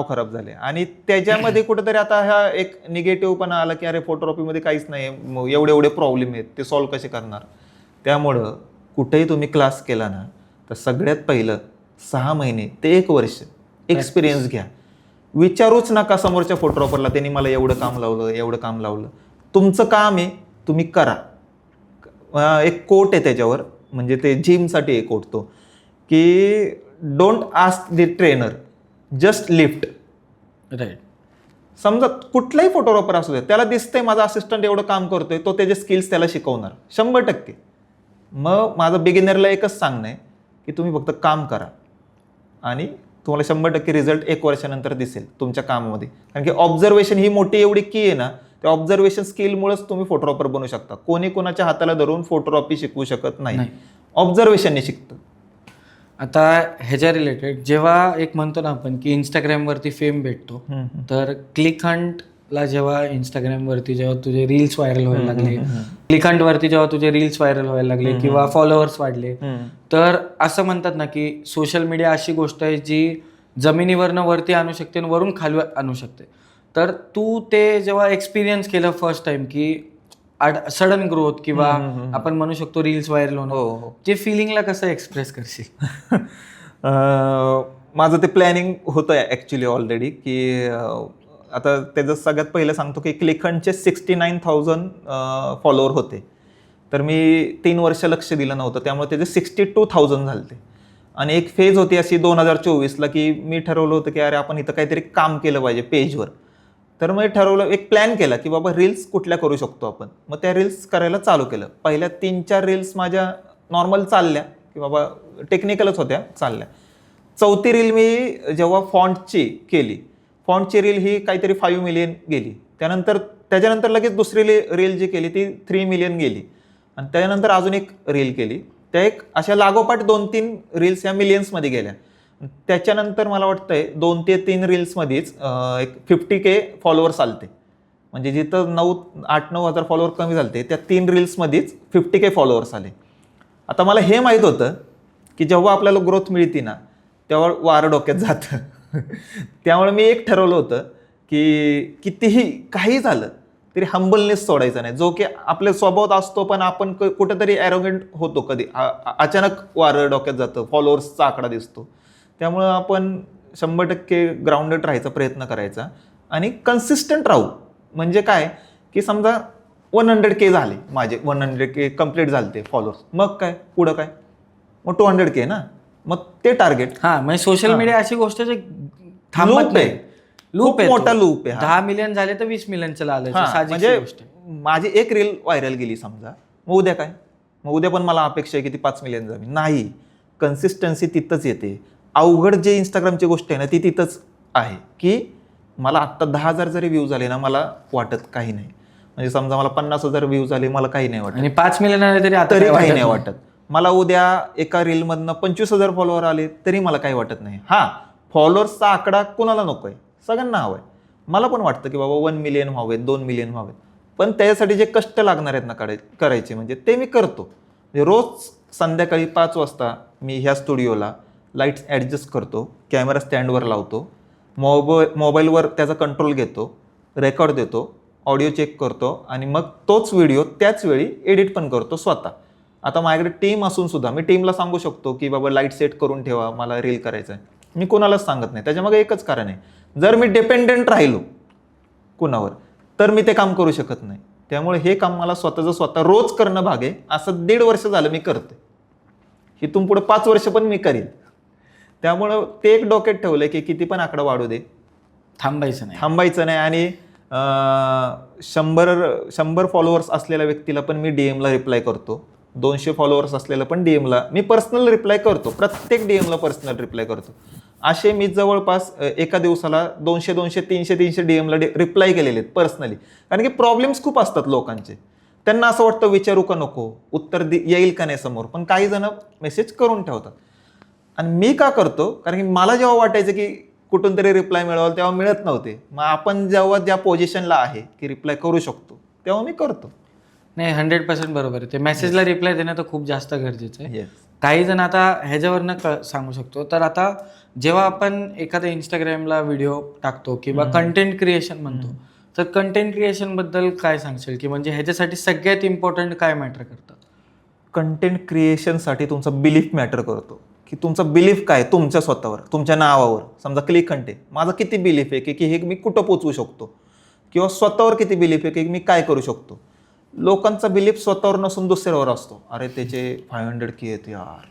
खराब झाले. आणि त्याच्यामध्ये कुठेतरी आता हा एक निगेटिव्ह पण आला की अरे फोटोग्राफीमध्ये काहीच नाही, एवढे प्रॉब्लेम आहेत, ते सॉल्व्ह कसे करणार. त्यामुळं कुठेही तुम्ही क्लास केला ना तर सगळ्यात पहिलं 6 महिने ते 1 वर्ष एक्सपिरियन्स घ्या. विचारूच नका समोरच्या फोटोग्राफरला त्यांनी मला एवढं काम लावलं. तुमचं काम आहे, तुम्ही करा. एक कोट आहे त्याच्यावर, म्हणजे ते जिमसाठी एक कोट तो की don't ask the trainer, just lift. Right. समजा कुठलाही फोटोग्राफर असू दे, त्याला दिसतंय माझा असिस्टंट एवढं काम करतोय, तो त्याचे स्किल्स त्याला शिकवणार 100%. मग माझं बिगिनरला एकच सांगणं आहे की तुम्ही फक्त काम करा आणि तुम्हाला 100% रिझल्ट 1 वर्षानंतर दिसेल तुमच्या कामामध्ये. कारण की ऑब्झर्वेशन ही मोठी एवढी की आहे ना, त्या ऑब्झर्वेशन स्किलमुळेच तुम्ही फोटोग्राफर बनू शकता. कोणी कोणाच्या हाताला धरून फोटोग्राफी शिकवू शकत नाही, ऑब्झर्वेशनने शिकतं. आता ह्याच्या रिलेटेड जेव्हा एक म्हणतो ना आपण की इंस्टाग्रामवरती फेम भेटतो, तर क्लिक हंटला जेव्हा इंस्टाग्रामवरती जेव्हा तुझे रील्स व्हायरल व्हायला लागले, क्लिक हंटवरती जेव्हा तुझे रील्स व्हायरल व्हायला लागले किंवा फॉलोअर्स वाढले, तर असं म्हणतात ना की सोशल मीडिया अशी गोष्ट आहे जी जमिनीवरनं वरती आणू शकते आणि वरून खाली आणू शकते. तर तू ते जेव्हा एक्सपिरियन्स केलं फर्स्ट टाइम की सडन ग्रोथ किंवा आपण म्हणू शकतो रील्स व्हायरल होणं, जे फिलिंगला कसं एक्सप्रेस करशील? माझं ते प्लॅनिंग होतं ॲक्च्युली ऑलरेडी, की आता त्याचं सगळ्यात पहिलं सांगतो की क्लिक हंटचे 69,000 फॉलोअर होते. तर मी 3 वर्ष लक्ष दिलं नव्हतं, त्यामुळे त्याचे 62,000 झाले. आणि एक फेज होती अशी 2024ला की मी ठरवलं होतं की अरे आपण इथं काहीतरी काम केलं पाहिजे पेजवर. तर मग ठरवलं, एक प्लॅन केला की बाबा रील्स कुठल्या करू शकतो आपण. मग त्या रील्स करायला चालू केलं. पहिल्या 3-4 रील्स माझ्या नॉर्मल चालल्या की बाबा टेक्निकलच होत्या, चालल्या. 4थी रील मी जेव्हा फॉन्टची केली, फॉन्टची रील ही काहीतरी 5 मिलियन गेली. त्याच्यानंतर लगेच दुसरी रील जी केली ती 3 मिलियन गेली. आणि त्याच्यानंतर अजून एक रील केली, त्या एक अशा लागोपाठ 2-3 रील्स या मिलियन्समध्ये गेल्या. त्याच्यानंतर मला वाटतंय 2 ते 3 रील्समध्येच एक 50K फॉलोअर्स आलते. म्हणजे जिथं 8-9 हजार फॉलोअर कमी झाले, त्या 3 रील्समध्येच 50K फॉलोअर्स आले. आता मला हे माहीत होतं की जेव्हा आपल्याला ग्रोथ मिळते ना, तेव्हा वारं डोक्यात जातं. त्यामुळे मी एक ठरवलं होतं की कितीही काही झालं तरी हंबलनेस सोडायचा नाही, जो की आपल्या स्वभावात असतो. पण आपण कुठेतरी ॲरोगंट होतो, कधी अचानक वारं डोक्यात जातं, फॉलोअर्सचा आकडा दिसतो. त्यामुळं आपण 100% ग्राउंडेड राहायचा प्रयत्न करायचा आणि कन्सिस्टंट राहू. म्हणजे काय की समजा 100K झाले, माझे 100K कंप्लीट झाले ते फॉलोअर्स, मग काय पुढं काय, मग 200K ना, मग ते टार्गेट. म्हणजे सोशल मीडिया अशी गोष्ट जे थांबत नाही, लूप आहे, मोठा लूप आहे. 10 मिलियन झाले तर 20 मिलियनचं लालच. म्हणजे माझी एक रील व्हायरल गेली समजा, मग उद्या काय, मग उद्या पण मला अपेक्षा आहे की ती 5 मिलियन जावी. नाही, कन्सिस्टन्सी तिथंच येते. अवघड जे इंस्टाग्रामची गोष्ट आहे ना, ती तिथंच आहे की मला आत्ता 10,000 जरी व्ह्यूज झाले ना, मला वाटत काही नाही. म्हणजे समजा मला 50,000 व्ह्यूज झाले, मला काही नाही वाटत. आणि 5 मिलियन आले तरी काही नाही वाटत. मला उद्या एका रीलमधनं 25,000 फॉलोअर आले तरी मला काही वाटत नाही. हा, फॉलोअर्सचा आकडा कोणाला नको आहे, सगळ्यांना हवा आहे. मला पण वाटतं की बाबा 1 मिलियन व्हावेत, 2 मिलियन व्हावेत. पण त्याच्यासाठी जे कष्ट लागणार आहेत ना करायचे, म्हणजे ते मी करतो. म्हणजे रोज संध्याकाळी 5 वाजता मी ह्या स्टुडिओला लाईट्स ॲडजस्ट करतो, कॅमेरा स्टँडवर लावतो, मोबाईलवर त्याचा कंट्रोल घेतो, रेकॉर्ड देतो, ऑडिओ चेक करतो आणि मग तोच व्हिडिओ त्याच वेळी एडिट पण करतो स्वतः. आता माझ्याकडे टीम असून सुद्धा मी टीमला सांगू शकतो की बाबा लाईट सेट करून ठेवा, मला रील करायचं आहे. मी कोणालाच सांगत नाही. त्याच्यामागे एकच कारण आहे, जर मी डिपेंडेंट राहिलो कुणावर तर मी ते काम करू शकत नाही. त्यामुळे हे काम मला स्वतः रोज करणं भाग आहे. असं 1.5 वर्ष झालं मी करते. इथून पुढे 5 वर्ष पण मी करीन. त्यामुळं ते एक डोक्यात ठेवलंय की किती पण आकडा वाढू दे, थांबायचं नाही. आणि 100 फॉलोअर्स असलेल्या व्यक्तीला पण मी डीएमला रिप्लाय करतो. 200 फॉलोअर्स असलेला पण डीएमला मी पर्सनल रिप्लाय करतो. प्रत्येक डीएमला पर्सनल रिप्लाय करतो. असे मी जवळपास एका दिवसाला 200, 300 डीएमला रिप्लाय केलेले आहेत पर्सनली. कारण की प्रॉब्लेम्स खूप असतात लोकांचे. त्यांना असं वाटतं विचारू का नको, उत्तर येईल का नाही समोर, पण काही जण मेसेज करून ठेवतात. आणि मी का करतो, कारण की मला जेव्हा वाटायचं की कुठून तरी रिप्लाय मिळवाल तेव्हा मिळत नव्हते. मग आपण जेव्हा ज्या पोझिशनला आहे की रिप्लाय करू शकतो तेव्हा मी करतो. नाही, 100% बरोबर आहे. ते मेसेजला रिप्लाय देणं तर खूप जास्त गरजेचं आहे. येस. काही जण आता ह्याच्यावरनं सांगू शकतो. तर आता जेव्हा आपण एखाद्या इंस्टाग्रामला व्हिडिओ टाकतो किंवा कंटेंट क्रिएशन म्हणतो, तर कंटेंट क्रिएशनबद्दल काय सांगशील की म्हणजे ह्याच्यासाठी सगळ्यात इम्पॉर्टंट काय मॅटर करतं? कंटेंट क्रिएशनसाठी तुमचा बिलीफ मॅटर करतो. की तुमचा बिलीफ काय तुमच्या स्वतःवर, तुमच्या नावावर. समजा क्लिक हंट आहे, माझा किती बिलीफ आहे की हे मी कुठं पोचवू शकतो, किंवा स्वतःवर किती बिलीफ आहे की मी काय करू शकतो. लोकांचा बिलीफ स्वतःवर नसून दुसऱ्यावर असतो. अरे त्याचे 500K आहेत यार,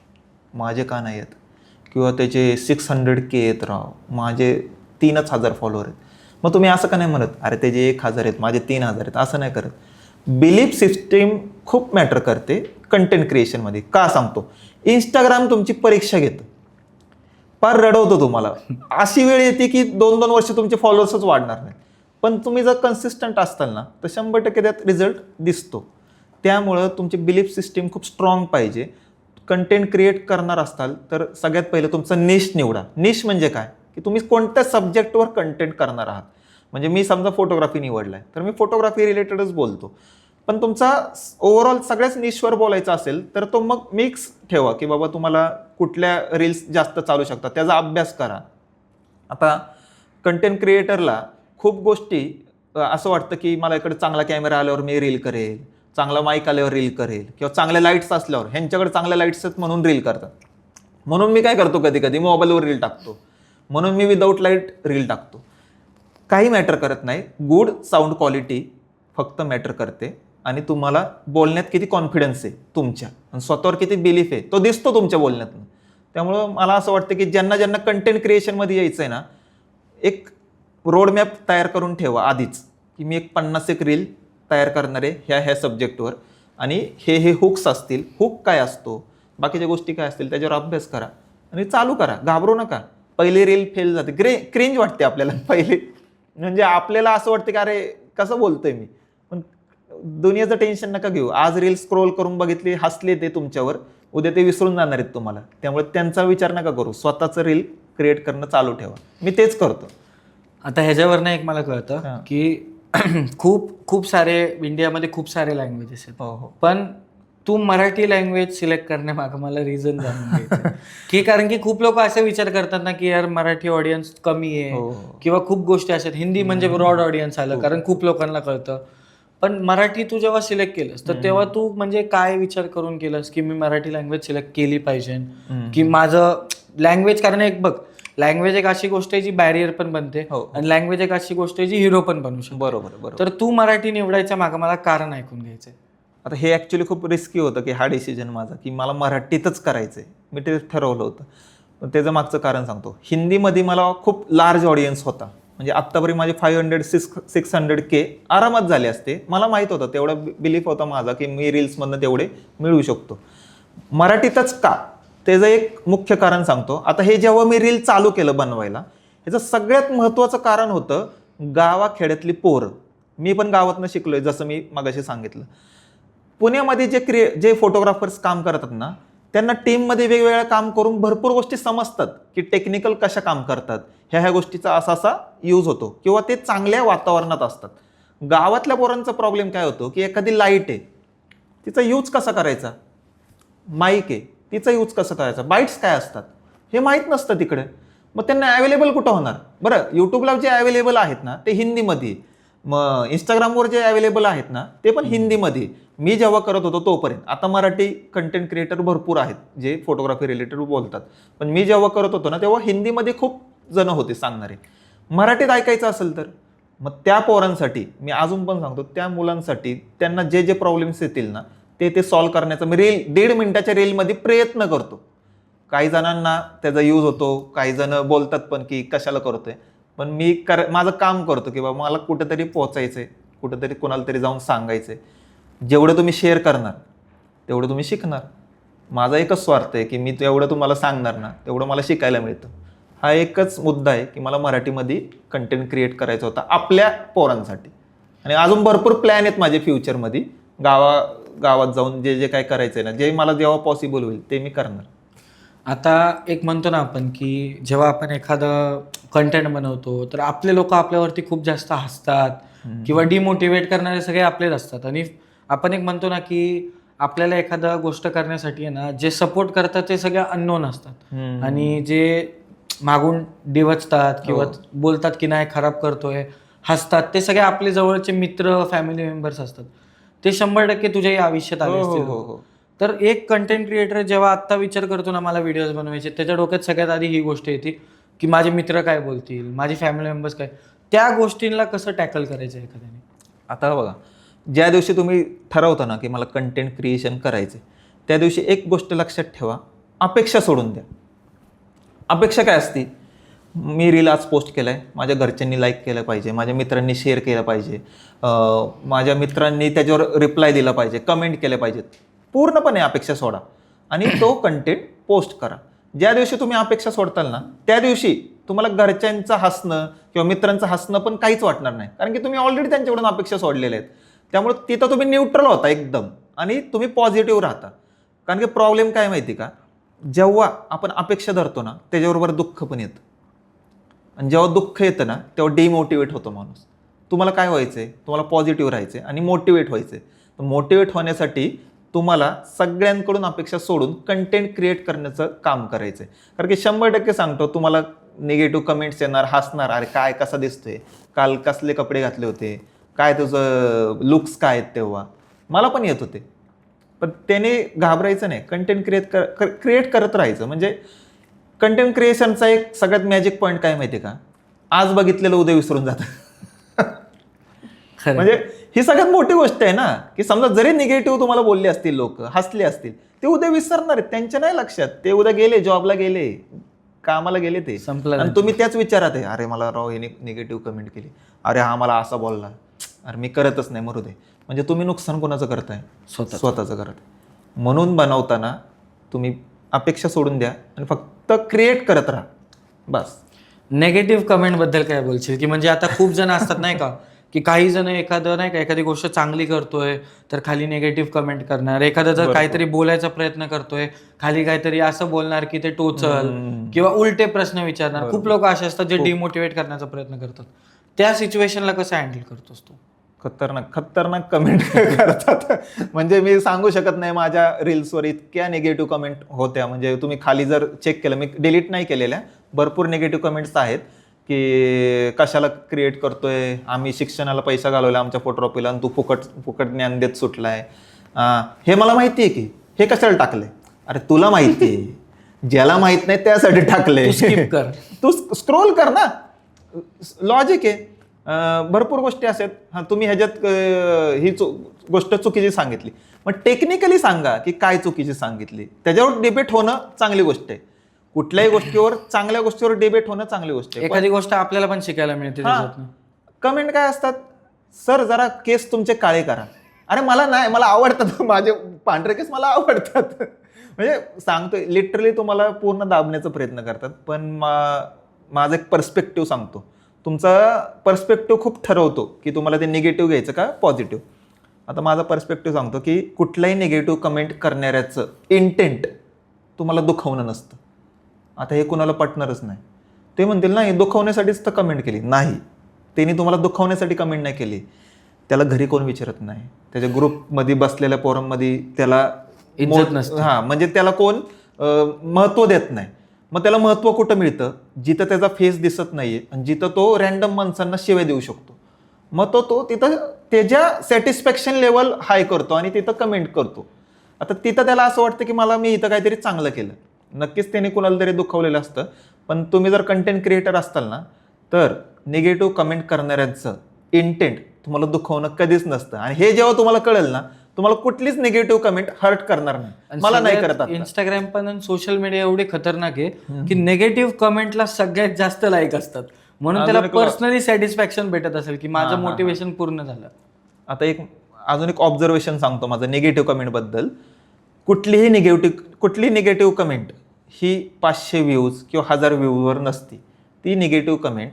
माझे का नाही आहेत, किंवा त्याचे 600K आहेत राव, माझे 3,000 फॉलोअर आहेत. मग तुम्ही असं का नाही म्हणत अरे त्याचे 1,000 आहेत, माझे 3,000 आहेत, असं नाही करत. बिलीफ सिस्टीम खूप मॅटर करते कंटेंट क्रिएशनमध्ये. का सांगतो, इंस्टाग्राम तुमची परीक्षा घेतं. फार रडवतो तुम्हाला. अशी वेळ येते की 2-2 वर्ष तुमचे फॉलोअर्सच वाढणार नाही. पण तुम्ही जर कन्सिस्टंट असताल ना तर 100% त्यात रिझल्ट दिसतो. त्यामुळं तुमची बिलीफ सिस्टीम खूप स्ट्रॉंग पाहिजे. कंटेंट क्रिएट करणार असताल तर सगळ्यात पहिलं तुमचं निश निवडा. निश म्हणजे काय, की तुम्ही कोणत्या सब्जेक्टवर कंटेंट करणार आहात. म्हणजे मी समजा फोटोग्राफी निवडलाय तर मी फोटोग्राफी रिलेटेडच बोलतो. पण तुमचा ओव्हरऑल सगळ्याच निशवर बोलायचं असेल तर तो मग मिक्स ठेवा, की बाबा तुम्हाला कुठल्या रील्स जास्त चालू शकतात त्याचा अभ्यास करा. आता कंटेंट क्रिएटरला खूप गोष्टी असं वाटतं की मला इकडे चांगला कॅमेरा आल्यावर मी रील करेल, चांगला माईक आल्यावर रील करेल, किंवा चांगल्या लाईट्स असल्यावर, ह्यांच्याकडे चांगल्या लाईट्स आहेत म्हणून रील करतात. म्हणून मी काय करतो, कधी कधी मोबाईलवर रील टाकतो, म्हणून मी विदाऊट लाईट रील टाकतो. काही मॅटर करत नाही. गुड साऊंड क्वालिटी फक्त मॅटर करते. आणि तुम्हाला बोलण्यात किती कॉन्फिडन्स आहे तुमच्या, आणि स्वतःवर किती बिलीफ आहे तो दिसतो तुमच्या बोलण्यातून. त्यामुळं मला असं वाटतं की ज्यांना ज्यांना कंटेंट क्रिएशनमध्ये यायचं आहे ना, एक रोडमॅप तयार करून ठेवा आधीच, की मी एक 50 रील तयार करणार आहे ह्या सब्जेक्टवर, आणि हे हुक्स असतील, हुक काय असतो, बाकीच्या गोष्टी काय असतील त्याच्यावर अभ्यास करा आणि चालू करा. घाबरू नका. पहिली रील फेल जाते, क्रिंज वाटते आपल्याला पहिले, म्हणजे आपल्याला असं वाटतं की अरे कसं बोलतोय मी. पण दुनियाचं टेन्शन नका घेऊ. आज रील स्क्रोल करून बघितली, हसले ते तुमच्यावर, उद्या ते विसरून जाणार आहेत तुम्हाला. त्यामुळे त्यांचा विचार नका करू, स्वतःचं रील क्रिएट करणं चालू ठेवा. मी तेच करतो. आता ह्याच्यावरनं एक मला कळतं की खूप खूप सारे इंडियामध्ये खूप सारे लँग्वेजेस आहेत. हो. पण तू मराठी लँग्वेज सिलेक्ट करण्यामागं मला रिझन जाणून घ्यायचं की कारण की खूप लोक असे विचार करतात ना की यार मराठी ऑडियन्स कमी आहे किंवा खूप गोष्टी असतात. हिंदी म्हणजे ब्रॉड ऑडियन्स आलं कारण खूप लोकांना कळतं. पण मराठी तू जेव्हा सिलेक्ट केलंस तर तेव्हा तू म्हणजे काय विचार करून केलंस की मी मराठी लँग्वेज सिलेक्ट केली पाहिजे, की माझं लँग्वेज, कारण एक बघ लँग्वेज एक अशी गोष्ट आहे जी बॅरियर पण बनते आणि लँग्वेज एक अशी गोष्ट आहे जी हिरो पण बनू शकते. बरोबर. तर तू मराठी निवडायच्या मागं मला कारण ऐकून घ्यायचंय. आता हे ॲक्च्युली खूप रिस्की होतं की हा डिसिजन माझा, की मला मराठीतच करायचं आहे. मी ते ठरवलं होतं. पण त्याचं मागचं कारण सांगतो. हिंदीमध्ये मला खूप लार्ज ऑडियन्स होता. म्हणजे आत्तापर्यंत माझे 500-600K आरामात झाले असते. मला माहीत होतं, तेवढा बिलीफ होता माझा की मी रील्समधनं तेवढे मिळवू शकतो. मराठीतच का, त्याचं एक मुख्य कारण सांगतो. आता हे जेव्हा मी रील चालू केलं बनवायला, ह्याचं सगळ्यात महत्त्वाचं कारण होतं गावाखेड्यातली पोरं. मी पण गावातनं शिकलोय, जसं मी मगाशी सांगितलं. पुण्यामध्ये जे फोटोग्राफर्स काम करतात ना, त्यांना टीममध्ये वेगवेगळं काम करून भरपूर गोष्टी समजतात की टेक्निकल कशा काम करतात, ह्या गोष्टीचा असा यूज होतो, किंवा ते चांगल्या वातावरणात असतात. गावातल्या पोरांचा प्रॉब्लेम काय होतो की एखादी लाईट आहे, तिचा यूज कसा करायचा, माईक आहे तिचा यूज कसा करायचा, बाईट्स काय असतात हे माहीत नसतं तिकडे. मग त्यांना अवेलेबल कुठं होणार. बरं, यूट्यूबला जे अवेलेबल आहेत ना ते हिंदीमध्ये, मग इंस्टाग्रामवर जे अवेलेबल आहेत ना ते पण हिंदीमध्ये. मी जेव्हा करत होतो तोपर्यंत, आता मराठी कंटेंट क्रिएटर भरपूर आहेत जे फोटोग्राफी रिलेटेड बोलतात, पण मी जेव्हा करत होतो ना तेव्हा हिंदीमध्ये खूप जण होते सांगणारे. मराठीत ऐकायचं असेल तर मग त्या पोरांसाठी मी अजून पण सांगतो, त्या मुलांसाठी त्यांना जे प्रॉब्लेम्स येतील ना ते सॉल्व्ह करण्याचा मी 1.5 मिनिटाच्या रीलमध्ये प्रयत्न करतो. काही जणांना त्याचा यूज होतो, काही जण बोलतात पण की कशाला करतोय, पण मी माझं काम करतो की बाबा मला कुठेतरी पोहोचायचंय, कुठेतरी कोणाला तरी जाऊन सांगायचंय. जेवढं तुम्ही शेअर करणार तेवढं तुम्ही शिकणार. माझा एकच स्वार्थ आहे की मी जेवढं तुम्हाला सांगणार ना तेवढं मला शिकायला मिळतं. हा एकच मुद्दा आहे की मला मराठीमध्ये कंटेंट क्रिएट करायचा होता आपल्या पोरांसाठी. आणि अजून भरपूर प्लॅन आहेत माझे फ्युचरमध्ये. गावात जाऊन जे काय करायचं आहे ना, जे मला जेव्हा पॉसिबल होईल ते मी करणार. आता एक म्हणतो ना आपण की जेव्हा आपण एखादं कंटेंट बनवतो तर आपले लोक आपल्यावरती खूप जास्त हसतात किंवा डिमोटिवेट करणारे सगळे आपलेच असतात. आणि आपण एक म्हणतो ना की आपल्याला एखादा गोष्ट करण्यासाठी आहे ना जे सपोर्ट करतात ते सगळे अननोन असतात, आणि जे मागून डिवचतात किंवा बोलतात की नाही खराब करतोय, हसतात, ते सगळे आपले जवळचे मित्र, फॅमिली मेंबर्स असतात. ते 100% तुझ्याही आयुष्यात आले असतील. तर एक कंटेंट क्रिएटर जेव्हा आत्ता विचार करतो ना मला व्हिडिओज बनवायचे, त्याच्या डोक्यात सगळ्यात आधी ही गोष्ट येते की माझे मित्र काय बोलतील, माझी फॅमिली मेंबर्स काय. त्या गोष्टींना कसं टॅकल करायचं एखाद्याने. आता बघा, ज्या दिवशी तुम्ही ठरवता ना की मला कंटेंट क्रिएशन करायचं, त्या दिवशी एक गोष्ट लक्षात ठेवा, अपेक्षा सोडून द्या. अपेक्षा काय असते, मी रील आज पोस्ट केलाय, माझ्या घरच्यांनी लाईक केलं पाहिजे, माझ्या मित्रांनी शेअर केलं पाहिजे, माझ्या मित्रांनी त्याच्यावर रिप्लाय दिला पाहिजे, कमेंट केले पाहिजेत. पूर्णपणे अपेक्षा सोडा आणि तो कंटेंट पोस्ट करा. ज्या दिवशी तुम्ही अपेक्षा सोडताल ना त्या दिवशी तुम्हाला घरच्यांचं हसणं किंवा मित्रांचं हसणं पण काहीच वाटणार नाही, कारण की तुम्ही ऑलरेडी त्यांच्याकडून अपेक्षा सोडलेल्या आहेत. त्यामुळे तिथं तुम्ही न्यूट्रल होता एकदम आणि तुम्ही पॉझिटिव्ह राहता. कारण की प्रॉब्लेम काय माहिती का, जेव्हा आपण अपेक्षा धरतो ना त्याच्याबरोबर दुःख पण येतं, आणि जेव्हा दुःख येतं ना तेव्हा डिमोटिवेट होतो माणूस. तुम्हाला काय व्हायचंय, तुम्हाला पॉझिटिव्ह राहायचंय आणि मोटिवेट व्हायचंय. मोटिवेट होण्यासाठी तुम्हाला सगळ्यांकडून अपेक्षा सोडून कंटेंट क्रिएट करण्याचं काम करायचंय. कारण की 100% सांगतो, तुम्हाला निगेटिव्ह कमेंट्स येणार, हसणार, अरे काय कसा दिसतोय, काल कसले कपडे घातले होते, काय तुझं लुक्स काय आहेत, तेव्हा मला पण येत होते. पण त्याने घाबरायचं नाही, कंटेंट क्रिएट करत राहायचं. म्हणजे कंटेंट क्रिएशनचा एक सगळ्यात मॅजिक पॉईंट काय माहिती का, आज बघितलेलं उद्या विसरून जातं. खरं. म्हणजे ही सगळ्यात मोठी गोष्ट आहे ना, की समजा जरी निगेटिव्ह तुम्हाला बोलले असतील, लोक हसले असतील, ते उद्या विसरणार आहेत, त्यांच्या नाही लक्षात. ते उद्या गेले, जॉबला गेले, कामाला गेले, ते संपलं. आणि तुम्ही त्याच विचारात आहे, अरे मला राव हे निगेटिव्ह कमेंट केली, अरे हा मला असा बोलला, अरे मी करतच नाही, मरू दे. म्हणजे तुम्ही नुकसान कोणाचं करताय, स्वतःचं करताय. म्हणून बनवताना तुम्ही अपेक्षा सोडून द्या आणि फक्त क्रिएट करत राहा, बस. नेगेटिव्ह कमेंट बद्दल काय बोलशील? की म्हणजे आता खूप जण असतात नाही का, की काही जण एखादं नाही का एखादी गोष्ट चांगली करतोय तर खाली निगेटिव्ह कमेंट करणार, एखादा जर काहीतरी बोलायचा प्रयत्न करतोय खाली काहीतरी असं बोलणार की ते टोचल किंवा उलटे प्रश्न विचारणार. खूप लोक असे असतात जे डिमोटिवेट करण्याचा प्रयत्न करतात. त्या सिच्युएशनला कसं हँडल करतोस तू? खतरनाक कमेंट करतात. म्हणजे मी सांगू शकत नाही, माझ्या रील्सवर इतक्या निगेटिव्ह कमेंट होत्या. म्हणजे तुम्ही खाली जर चेक केलं, मी डिलीट नाही केलेल्या, भरपूर निगेटिव्ह कमेंट्स आहेत की कशाला क्रिएट करतोय, आम्ही शिक्षणाला पैसा घालवला आमच्या फोटोग्राफीला आणि तू फुकट ज्ञान देत सुटलाय, हे मला माहिती आहे की हे कशाला टाकलंय. अरे तुला माहिती आहे, ज्याला माहित नाही त्यासाठी टाकले, स्किप कर, तू स्क्रोल कर ना, लॉजिक आहे. भरपूर गोष्टी असतात. हां, तुम्ही ह्याच्यात ही गोष्ट चुकीची सांगितली, मग टेक्निकली सांगा की काय चुकीची सांगितली, त्याच्यावर डिबेट होणं चांगली गोष्ट आहे. कुठल्याही गोष्टीवर, चांगल्या गोष्टीवर डिबेट होणं चांगली गोष्ट आहे. एखादी गोष्ट आपल्याला पण शिकायला मिळते त्याच्यातनं. कमेंट काय असतात, सर जरा केस तुमचे काळे करा. अरे मला नाही, मला आवडतात माझे पांढरे केस, मला आवडतात. म्हणजे सांगतोय लिटरली, तुम्हाला पूर्ण दाबण्याचा प्रयत्न करतात. पण माझा एक पर्स्पेक्टिव्ह सांगतो, तुमचा पर्स्पेक्टिव्ह खूप ठरवतो की तुम्हाला ते निगेटिव्ह घ्यायचं का पॉझिटिव्ह. आता माझा पर्स्पेक्टिव्ह सांगतो की कुठलाही निगेटिव्ह कमेंट करणाऱ्याचं इंटेंट तुम्हाला दुखवणं नसतं. आता हे कुणाला पटणारच नाही. ते म्हणतील नाही दुखवण्यासाठीच तर कमेंट केली. नाही, त्यांनी तुम्हाला दुखवण्यासाठी कमेंट नाही केली. त्याला घरी कोण विचारत नाही, त्याच्या ग्रुपमध्ये बसलेल्या पोरांमध्ये त्याला इज्जत नसते. म्हणजे त्याला कोण महत्त्व देत नाही. मग त्याला महत्त्व कुठं मिळतं, जिथं त्याचा फेस दिसत नाहीये आणि जिथं तो रॅन्डम माणसांना शिव्या देऊ शकतो. मग तो तिथं त्याच्या सॅटिस्फॅक्शन लेवल हाय करतो आणि तिथं कमेंट करतो. आता तिथं त्याला असं वाटतं की मी इथं काहीतरी चांगलं केलं. नक्कीच त्याने कुणाला तरी दुखवलेलं असतं. पण तुम्ही जर कंटेंट क्रिएटर असताल ना, तर निगेटिव्ह कमेंट करणाऱ्यांचं इंटेंट तुम्हाला दुखवणं कधीच नसतं. आणि हे जेव्हा तुम्हाला कळेल ना, तुम्हाला कुठलीच निगेटिव्ह कमेंट हर्ट करणार नाही. मला नाही करत. इंस्टाग्राम पण सोशल मीडिया एवढे खतरनाक आहे की निगेटिव्ह कमेंटला सगळ्यात जास्त लाईक असतात, म्हणून त्याला पर्सनली सॅटिस्फॅक्शन भेटत असेल की माझं मोटिवेशन पूर्ण झालं. आता अजून एक ऑब्झर्वेशन सांगतो माझं निगेटिव्ह कमेंट बद्दल. कुठली निगेटिव्ह कमेंट ही 500 व्ह्यूज किंवा 1000 व्ह्यूजवर नसती. ती निगेटिव्ह कमेंट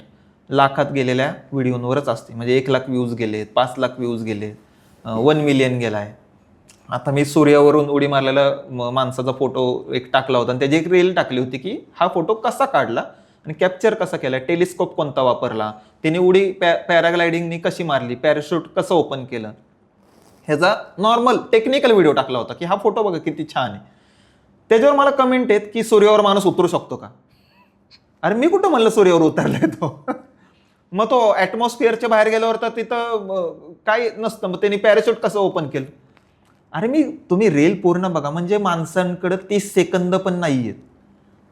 लाखात गेलेल्या व्हिडिओवरच असते. म्हणजे 1 लाख व्ह्यूज गेलेत, 5 लाख व्ह्यूज गेलेत, 1 मिलियन गेलाय. आता मी सूर्यावरून उडी मारलेला माणसाचा फोटो एक टाकला होता आणि त्याची एक रील टाकली होती की हा फोटो कसा काढला आणि कॅप्चर कसा केला, टेलिस्कोप कोणता वापरला, त्याने उडी पॅराग्लायडिंगनी कशी मारली, पॅराशूट कसं ओपन केलं, ह्याचा नॉर्मल टेक्निकल व्हिडिओ टाकला होता की हा फोटो बघा किती छान आहे. त्याच्यावर मला कमेंट आहेत की सूर्यावर माणूस उतरू शकतो का. अरे मी कुठं म्हणलं सूर्यावर उतरलाय तो. मग तो ॲटमॉस्फिअरच्या बाहेर गेल्यावर तर तिथं काय नसतं, मग त्यांनी पॅराशूट कसं ओपन केलं. अरे तुम्ही रील पूर्ण बघा. म्हणजे माणसांकडे 30 सेकंद पण नाहीयेत.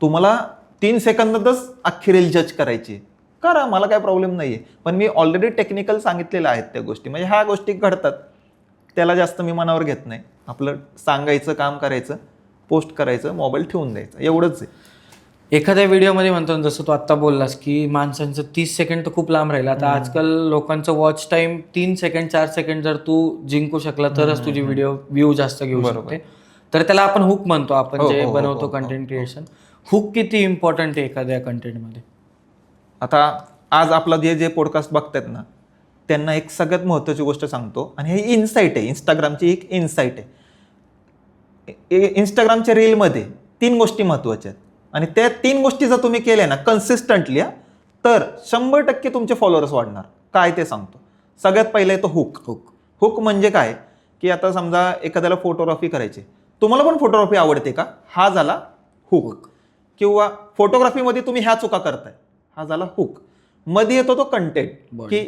तुम्हाला 3 सेकंदातच अख्खी रील जज करायची करा, मला काय प्रॉब्लेम नाहीये. पण मी ऑलरेडी टेक्निकल सांगितलेलं आहेत त्या गोष्टी. म्हणजे ह्या गोष्टी घडतात, त्याला जास्त मी मनावर घेत नाही. आपलं सांगायचं, काम करायचं, पोस्ट करायचं, मोबाईल ठेवून द्यायचं, एवढंच आहे. एखाद्या व्हिडिओमध्ये म्हणतो ना, जसं तू आत्ता बोललास की माणसांचं 30 सेकंड तर खूप लांब राहिलं. आता आजकाल लोकांचं वॉच टाइम 3 सेकंड 4 सेकंड जर तू जिंकू शकला तरच तुझी व्हिडिओ व्ह्यू जास्त घेऊ शकते. तर त्याला आपण हुक म्हणतो, आपण जे बनवतो कंटेंट क्रिएशन. हुक किती इम्पॉर्टंट आहे एखाद्या कंटेंटमध्ये? आता आज आपला जे जे पॉडकास्ट बघतात ना, त्यांना एक सगळ्यात महत्त्वाची गोष्ट सांगतो, आणि हे इन्साईट आहे, इंस्टाग्रामची एक इन्साईट आहे. इंस्टाग्रामच्या रीलमध्ये 3 गोष्टी महत्त्वाच्या आहेत, आणि त्या 3 गोष्टी जर तुम्ही केल्या ना कन्सिस्टंटली, तर 100% तुमचे फॉलोअर्स वाढणार. काय ते सांगतो. सगळ्यात पहिलं येतो हुक. हुक म्हणजे काय, की आता समजा एखाद्याला फोटोग्राफी करायची, तुम्हाला पण फोटोग्राफी आवडते का, हा झाला हुक. किंवा फोटोग्राफीमध्ये तुम्ही ह्या चुका करताय, हा झाला हुक. मध्ये येतो तो कंटेंट, की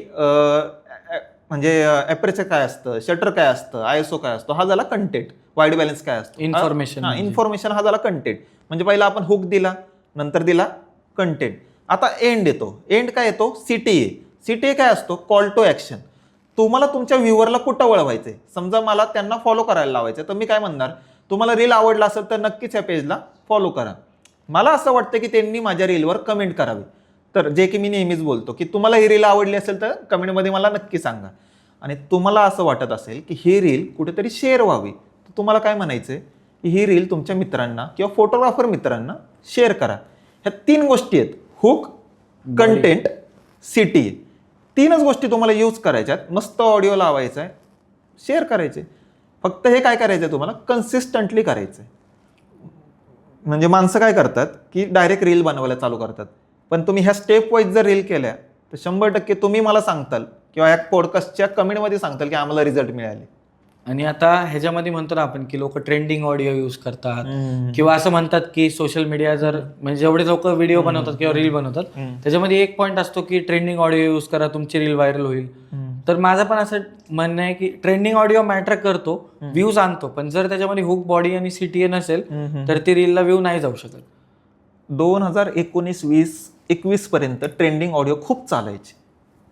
म्हणजे ॲपरेचर काय असतं, शटर काय असतं, ISO काय असतो, हा झाला कंटेंट. वाईड बॅलन्स काय असतो, इन्फॉर्मेशन, हा झाला कंटेंट. म्हणजे पहिला आपण हुक दिला, नंतर दिला कंटेंट. आता एंड येतो. एंड काय येतो, CTA. CTA काय असतो, कॉल टू ॲक्शन. तुम्हाला तुमच्या व्ह्युअरला कुठं वळवायचंय. समजा मला त्यांना फॉलो करायला लावायचं, तर मी काय म्हणणार, तुम्हाला रील आवडला असेल तर नक्कीच या पेजला फॉलो करा. मला असं वाटतं की त्यांनी माझ्या रीलवर कमेंट करावी. तर जे की मी नेहमीच बोलतो की तुम्हाला ही रील आवडली असेल तर कमेंटमध्ये मला नक्की सांगा. आणि तुम्हाला असं वाटत असेल की ही रील कुठेतरी शेअर व्हावी, तर तुम्हाला काय म्हणायचं आहे की ही रील तुमच्या मित्रांना किंवा फोटोग्राफर मित्रांना शेअर करा. ह्या 3 गोष्टी आहेत, हुक, कंटेंट, CTA. 3च गोष्टी तुम्हाला यूज करायच्यात. मस्त ऑडिओ लावायचा आहे, शेअर करायचे. फक्त हे काय करायचं आहे, तुम्हाला कन्सिस्टंटली करायचं आहे. म्हणजे माणसं काय करतात की डायरेक्ट रील बनवायला चालू करतात, पण तुम्ही ह्या स्टेप वाईज जर रील केल्या तर 100% तुम्ही मला सांगताल किंवा या पॉडकास्टच्या कमेंटमध्ये सांगताल की आम्हाला रिझल्ट मिळाले. आणि आता ह्याच्यामध्ये म्हणतो ना आपण की लोक ट्रेंडिंग ऑडिओ यूज करतात, किंवा असं म्हणतात की सोशल मीडिया जर म्हणजे जेवढे लोक व्हिडिओ बनवतात किंवा रील बनवतात त्याच्यामध्ये एक पॉईंट असतो की ट्रेंडिंग ऑडिओ यूज करा, तुमची रील व्हायरल होईल. तर माझं पण असं म्हणणं आहे की ट्रेंडिंग ऑडिओ मॅटर करतो, व्ह्यूज आणतो, पण जर त्याच्यामध्ये हुक, बॉडी आणि CTA नसेल तर ती रीलला व्ह्यू नाही जाऊ शकत. 2019, 20, 21 पर्यंत ट्रेंडिंग ऑडिओ खूप चालायचे,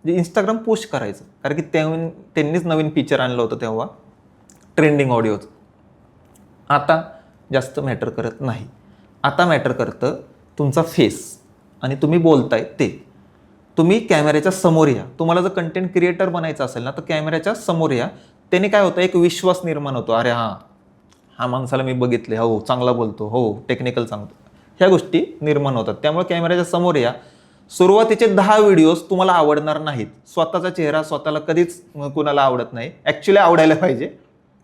जे इंस्टाग्राम पुश करायचं, कारण की त्यांनीच नवीन फीचर आणलं होतं तेव्हा ट्रेंडिंग ऑडिओचं. आता जास्त मॅटर करत नाही. आता मॅटर करतं तुमचा फेस आणि तुम्ही बोलताय ते. तुम्ही कॅमेऱ्याच्या समोर या. तुम्हाला जर कंटेंट क्रिएटर बनायचं असेल ना, तर कॅमेऱ्याच्या समोर या. त्याने काय होतं, एक विश्वास निर्माण होतो. अरे हा माणसाला मी बघितले, हो चांगला बोलतो, हो टेक्निकल सांगतो, ह्या गोष्टी निर्माण होतात. त्यामुळे कॅमेऱ्याच्या समोर या. सुरुवातीचे 10 व्हिडिओज तुम्हाला आवडणार नाहीत. स्वतःचा चेहरा स्वतःला कधीच कुणाला आवडत नाही. ॲक्च्युली आवडायला पाहिजे,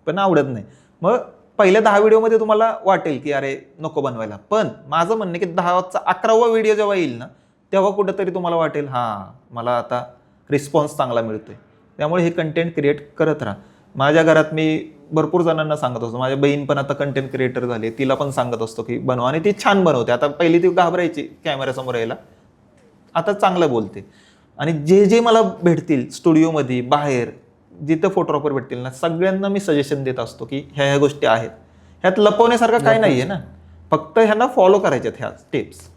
पण आवडत नाही. मग पहिल्या 10 व्हिडिओमध्ये तुम्हाला वाटेल की अरे नको बनवायला, पण माझं म्हणणं की 10चा 11वा व्हिडिओ जेव्हा येईल ना, तेव्हा कुठंतरी तुम्हाला वाटेल मला आता रिस्पॉन्स चांगला मिळतोय. त्यामुळे हे कंटेंट क्रिएट करत राहा. माझ्या घरात मी भरपूर जणांना सांगत असतो. माझी बहीण पण आता कंटेंट क्रिएटर झाली, तिला पण सांगत असतो की बनवा, आणि ती छान बनवते. आता पहिली ती घाबरायची कॅमेऱ्यासमोर यायला, आता चांगलं बोलते. आणि जे जे मला भेटतील स्टुडिओमध्ये, बाहेर जिथं फोटोग्राफर भेटतील ना, सगळ्यांना मी सजेशन देत असतो की ह्या गोष्टी आहेत. ह्यात लपवण्यासारखं काय नाही आहे ना, फक्त ह्यांना फॉलो करायच्यात ह्या स्टेप्स.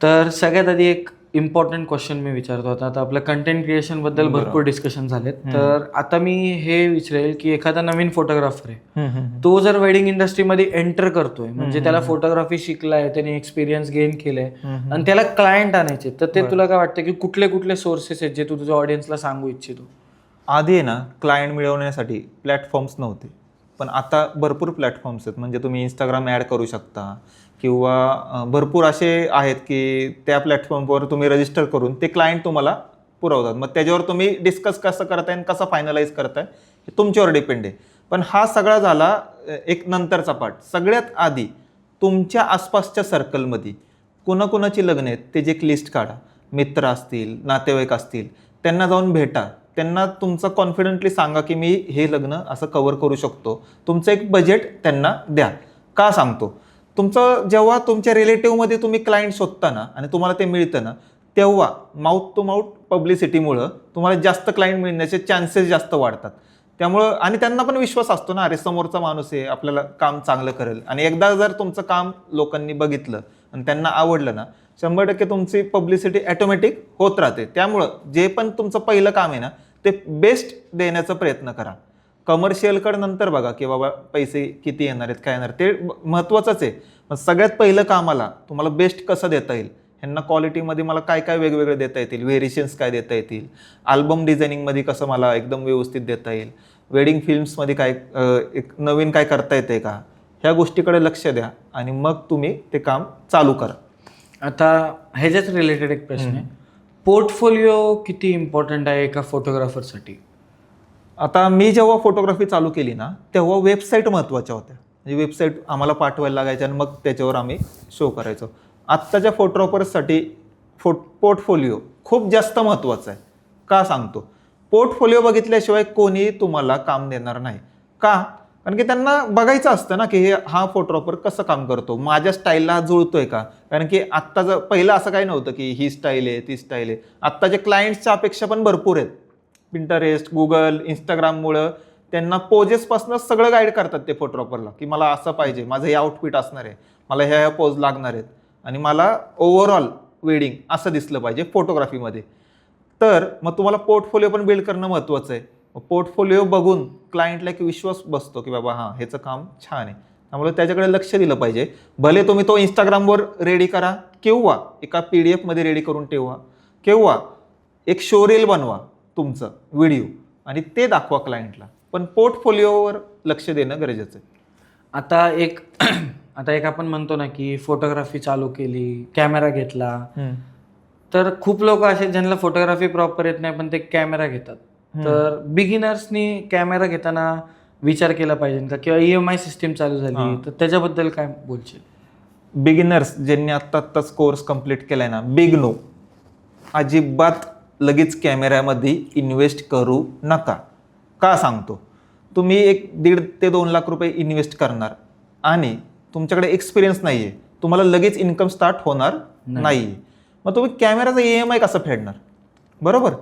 तर सगळ्यात आधी एक इम्पॉर्टंट क्वेश्चन मी विचारतो. आता आपलं कंटेंट क्रिएशन बद्दल भरपूर डिस्कशन झालेत, तर आता मी हे विचारेल की एखादा नवीन फोटोग्राफर आहे, तो जर वेडिंग इंडस्ट्रीमध्ये एंटर करतोय, म्हणजे त्याला फोटोग्राफी शिकलाय, त्याने एक्सपिरियन्स गेन केलाय आणि त्याला क्लायंट आणायचे, तर ते तुला काय वाटतं की कुठले कुठले सोर्सेस आहेत जे तू तुझ्या ऑडियन्सला सांगू इच्छितो? आधी आहे ना, क्लायंट मिळवण्यासाठी प्लॅटफॉर्म्स नव्हते, पण आता भरपूर प्लॅटफॉर्म्स आहेत. म्हणजे तुम्ही इंस्टाग्राम ॲड करू शकता, किंवा भरपूर असे आहेत की त्या प्लॅटफॉर्मवर तुम्ही रजिस्टर करून ते क्लायंट तुम्हाला पुरवतात. मग त्याच्यावर तुम्ही डिस्कस कसं करताय आणि कसं फायनलाइज करताय हे तुमच्यावर डिपेंड आहे. पण हा सगळा झाला एक नंतरचा पार्ट. सगळ्यात आधी तुमच्या आसपासच्या सर्कलमध्ये कोणाकोणाची लग्न आहेत त्याची एक लिस्ट काढा. मित्र असतील, नातेवाईक असतील, त्यांना जाऊन भेटा. त्यांना तुमचं कॉन्फिडेंटली सांगा की मी हे लग्न असं कव्हर करू शकतो. तुमचं एक बजेट त्यांना द्या. का सांगतो, तुमचं जेव्हा तुमच्या रिलेटिव्हमध्ये तुम्ही क्लायंट शोधता ना आणि तुम्हाला ते मिळतं ना, तेव्हा माउथ टू माउथ पब्लिसिटीमुळं तुम्हाला जास्त क्लायंट मिळण्याचे चान्सेस जास्त वाढतात. त्यामुळं आणि त्यांना पण विश्वास असतो ना, अरे समोरचा माणूस आहे, आपल्याला काम चांगलं करेल. आणि एकदा जर तुमचं काम लोकांनी बघितलं आणि त्यांना आवडलं ना, 100% तुमची पब्लिसिटी ॲटोमॅटिक होत राहते. त्यामुळं जे पण तुमचं पहिलं काम आहे ना, ते बेस्ट देण्याचा प्रयत्न करा. कमर्शियलकडे नंतर बघा की बाबा पैसे किती येणार आहेत, काय येणार, ते महत्त्वाचंच आहे. पण सगळ्यात पहिलं कामाला तुम्हाला बेस्ट कसं देता येईल, ह्यांना क्वालिटीमध्ये मला काय काय वेगवेगळे देता येतील, व्हेरिएशन्स काय देता येतील, अल्बम डिझायनिंगमध्ये कसं मला एकदम व्यवस्थित देता येईल, वेडिंग फिल्म्समध्ये काय एक नवीन काय करता येते का, ह्या गोष्टीकडे लक्ष द्या आणि मग तुम्ही ते काम चालू करा. आता ह्याच्याच रिलेटेड एक प्रश्न आहे, पोर्टफोलिओ किती इम्पॉर्टंट आहे एका फोटोग्राफरसाठी? आता मी जेव्हा फोटोग्राफी चालू केली ना तेव्हा वेबसाईट महत्त्वाच्या होत्या. म्हणजे वेबसाईट आम्हाला पाठवायला लागायच्या आणि मग त्याच्यावर आम्ही शो करायचो. आत्ताच्या फोटोग्राफर्ससाठी पोर्टफोलिओ खूप जास्त महत्त्वाचा आहे. का सांगतो? पोर्टफोलिओ बघितल्याशिवाय कोणी तुम्हाला काम देणार नाही. का? कारण की त्यांना बघायचं असतं ना की हा फोटोग्राफर कसं काम करतो, माझ्या स्टाईलला जुळतोय का. कारण की आत्ताचं पहिलं असं काही नव्हतं की ही स्टाईल आहे ती स्टाईल आहे. आत्ताच्या क्लायंट्सच्या अपेक्षा पण भरपूर आहेत. पिंटरेस्ट, गुगल, इंस्टाग्राममुळं त्यांना पोजेसपासूनच सगळं गाईड करतात ते फोटोग्राफरला की मला असं पाहिजे, माझं हे आउटफिट असणार आहे, मला ह्या पोज लागणार आहेत आणि मला ओव्हरऑल वेडिंग असं दिसलं पाहिजे फोटोग्राफीमध्ये. तर मग तुम्हाला पोर्टफोलिओ पण बिल्ड करणं महत्त्वाचं आहे. पोर्टफोलिओ बघून क्लायंटला एक विश्वास बसतो की बाबा हां ह्याचं काम छान आहे, त्यामुळे त्याच्याकडे लक्ष दिलं पाहिजे. भले तुम्ही तो इंस्टाग्रामवर रेडी करा किंवा एका PDF मध्ये रेडी करून ठेवा किंवा एक शोरील बनवा तुमचं व्हिडिओ आणि ते दाखवा क्लायंटला, पण पोर्टफोलिओवर लक्ष देणं गरजेचं आहे. आता एक आपण म्हणतो ना की फोटोग्राफी चालू केली, कॅमेरा घेतला, तर खूप लोक असे ज्यांना फोटोग्राफी प्रॉपर येत नाही पण ते कॅमेरा घेतात. तर बिगिनर्सनी कॅमेरा घेताना विचार केला पाहिजे का, किंवा EMI सिस्टीम चालू झाली तर त्याच्याबद्दल काय बोलशील? बिगिनर्स ज्यांनी आत्ताच कोर्स कंप्लीट केलाय ना, बिग नो, अजिबात लगेच कॅमेऱ्यामध्ये इन्व्हेस्ट करू नका. का सांगतो? तुम्ही 1.5 ते 2 लाख रुपये इन्व्हेस्ट करणार आणि तुमच्याकडे एक्सपिरियन्स नाही आहे, तुम्हाला लगेच इन्कम स्टार्ट होणार नाही. मग तुम्ही कॅमेराचा EMI कसं फेडणार? बरोबर.